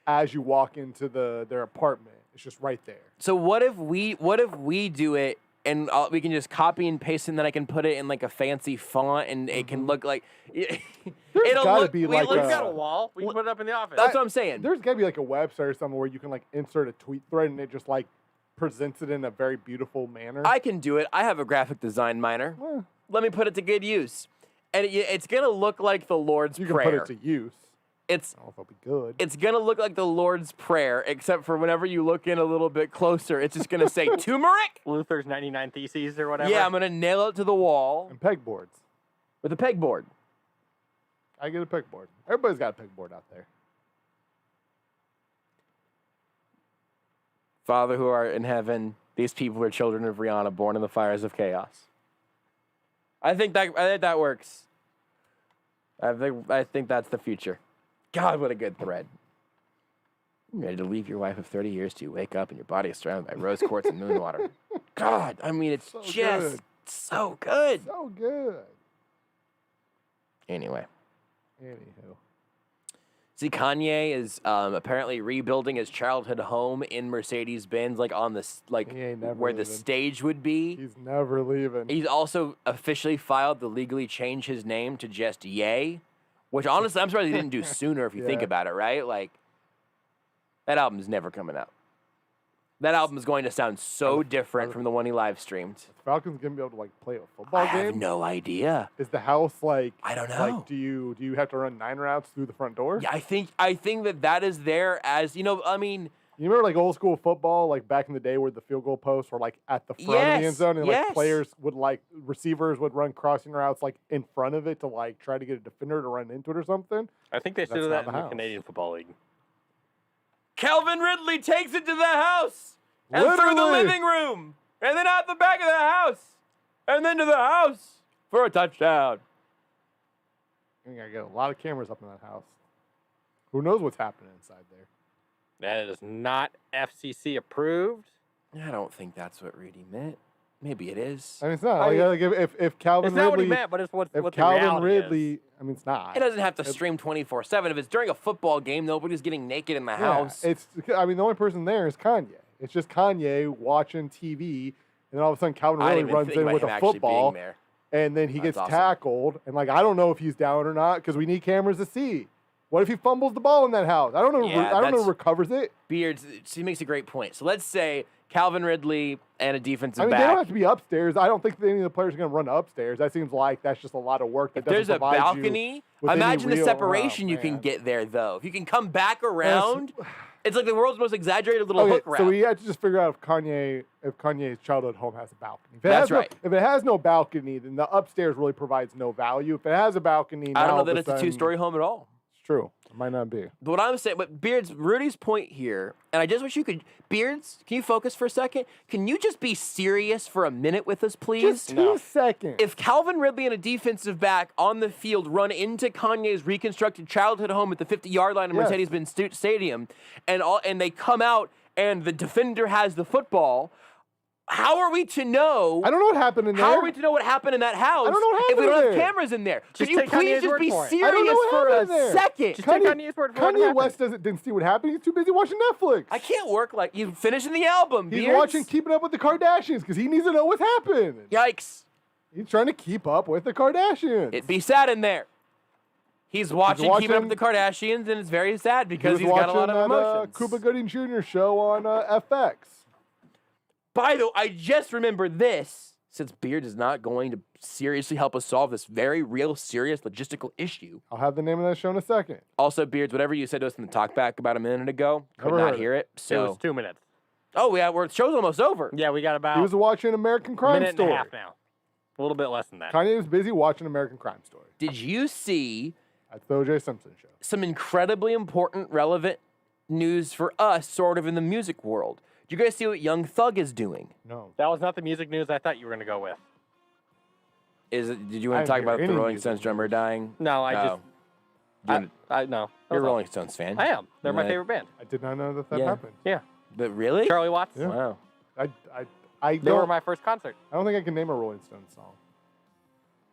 as you walk into their apartment. It's just right there. So what if we do it and we can just copy and paste it, and then I can put it in like a fancy font, and it can look like it'll gotta be like We've got a wall. We can put it up in the office. That's what I'm saying. There's got to be like a website or something where you can like insert a tweet thread and it just like presents it in a very beautiful manner. I can do it. I have a graphic design minor. Let me put it to good use. And it's going to look like the Lord's you can Prayer. put it to use. I don't know if it'll be good. It's going to look like the Lord's Prayer, except for whenever you look in a little bit closer, it's just going to say turmeric. Luther's 99 Theses or whatever. Yeah, I'm going to nail it to the wall. And pegboards. With a pegboard. I get a pegboard. Everybody's got a pegboard out there. Father who art in heaven, these people are children of Rihanna, born in the fires of chaos. I think that works. I think that's the future. God, what a good thread. You're ready to leave your wife of 30 years to wake up and your body is surrounded by rose quartz and moon water. God, I mean, it's so just good. so good. So good. Anyway. Anywho. See, Kanye is apparently rebuilding his childhood home in Mercedes-Benz, like on the where the stage would be. He's never leaving. He's also officially filed to legally change his name to just Ye, which honestly I'm surprised he didn't do sooner if you think about it, right? Like that album's never coming out. That album is going to sound so different from the one he live streamed. Falcons gonna be able to like play a football game? I have no idea. Is the house like? I don't know. Like, do you have to run 9 routes through the front door? Yeah, I think that is there as I mean. You remember like old school football, like back in the day where the field goal posts were like at the front of the end zone, and like players would receivers would run crossing routes like in front of it to like try to get a defender to run into it or something. I think they should do that in the Canadian Football League. Calvin Ridley takes it to the house and through the living room and then out the back of the house and then to the house for a touchdown. You gotta get a lot of cameras up in that house. Who knows what's happening inside there? That is not FCC approved. I don't think that's what Rudy meant. Maybe it is. I mean, it's not. If Calvin it's Ridley, not what he meant, but it's what if the Calvin reality Ridley, is. I mean, it's not. It doesn't have to stream 24/7. If it's during a football game, nobody's getting naked in the house. I mean, the only person there is Kanye. It's just Kanye watching TV, and then all of a sudden Calvin Ridley runs in with a football, and then he gets tackled. And like, I don't know if he's down or not because we need cameras to see. What if he fumbles the ball in that house? I don't know. I don't know who recovers it. Beards, he makes a great point. So let's say Calvin Ridley and a defensive back. They don't have to be upstairs. I don't think that any of the players are going to run upstairs. That seems like that's just a lot of work. If there's a balcony, imagine the separation you can get there, though. If you can come back around, it's like the world's most exaggerated little hook route. So we have to just figure out if Kanye's childhood home has a balcony. That's right. If it has no balcony, then the upstairs really provides no value. If it has a balcony, I don't know that it's a 2-story home at all. True. It might not be. But what I'm saying, but Beards, Rudy's point here, and I just wish you could, Beards, can you focus for a second? Can you just be serious for a minute with us, please? Just 2 seconds. If Calvin Ridley and a defensive back on the field run into Kanye's reconstructed childhood home at the 50-yard line of Mercedes-Benz Stadium, and they come out and the defender has the football, how are we to know? I don't know what happened in there. How are we to know what happened in that house? I don't know what happened if we don't there. have cameras in there. Just Could you please just be serious for a second? Just take Kanye's word for it. Kanye West didn't see what happened. He's too busy watching Netflix. I can't work like you finishing the album. He's Beards. watching Keeping Up with the Kardashians because he needs to know what's happened. Yikes! He's trying to keep up with the Kardashians. It'd be sad in there. He's watching Keeping Up with the Kardashians, and it's very sad because he's got a lot of emotions. Cuba Gooding Jr. show on FX. By the way, I just remembered this, since Beard is not going to seriously help us solve this very real, serious logistical issue. I'll have the name of that show in a second. Also, Beards, whatever you said to us in the talkback about a minute ago, could Never not heard hear it. So it was 2 minutes. Oh, yeah, the show's almost over. Yeah, we got about He was watching American Crime minute Story. and a half now. A little bit less than that. Kanye was busy watching American Crime Story. Did you see That's the O.J. Simpson show. Some incredibly important, relevant news for us, sort of in the music world? Did you guys see what Young Thug is doing? No. That was not the music news I thought you were going to go with. Did you want to talk about the Rolling Stones drummer dying? No, I just I know. You're a Rolling Stones fan. I am. They're my favorite band. I did not know that Yeah. happened. Yeah. But really? Charlie Watts. Yeah. Wow. They were my first concert. I don't think I can name a Rolling Stones song.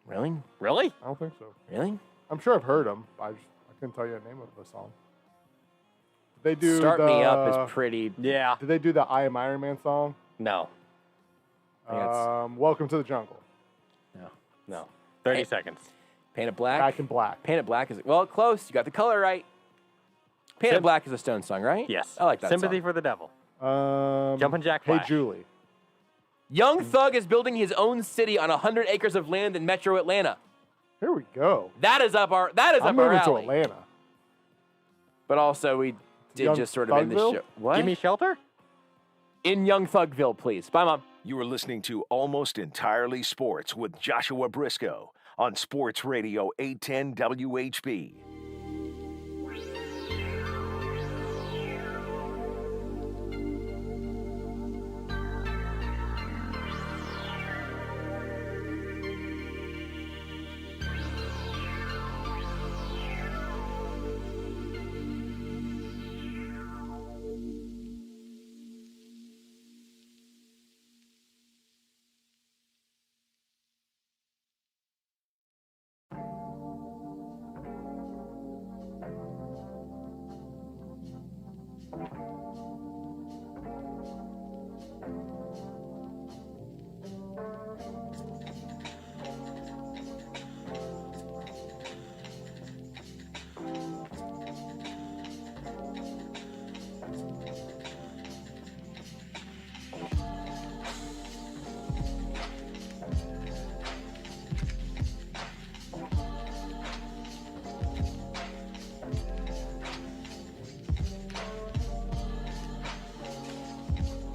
Really? Really? I don't think so. Really? I'm sure I've heard them. I couldn't tell you the name of the song. Did they do Start the, Me Up is pretty. Yeah. Did they do the I Am Iron Man song? No. Welcome to the Jungle. No. 30 seconds. Painted Black. Back in Black. Painted Black is well close. You got the color right. Painted Black is a Stone song, right? Yes. I like that Sympathy song. for the Devil. Jumpin' Jack Hey Flash. Julie. Young Thug is building his own city on 100 acres of land in Metro Atlanta. Here we go. That is up our I'm moving to alley. Atlanta. But also we did Young just sort of end the Thugville? show. What? Give me shelter? In Young Thugville, please. Bye, Mom. You are listening to Almost Entirely Sports with Joshua Brisco on Sports Radio 810 WHB.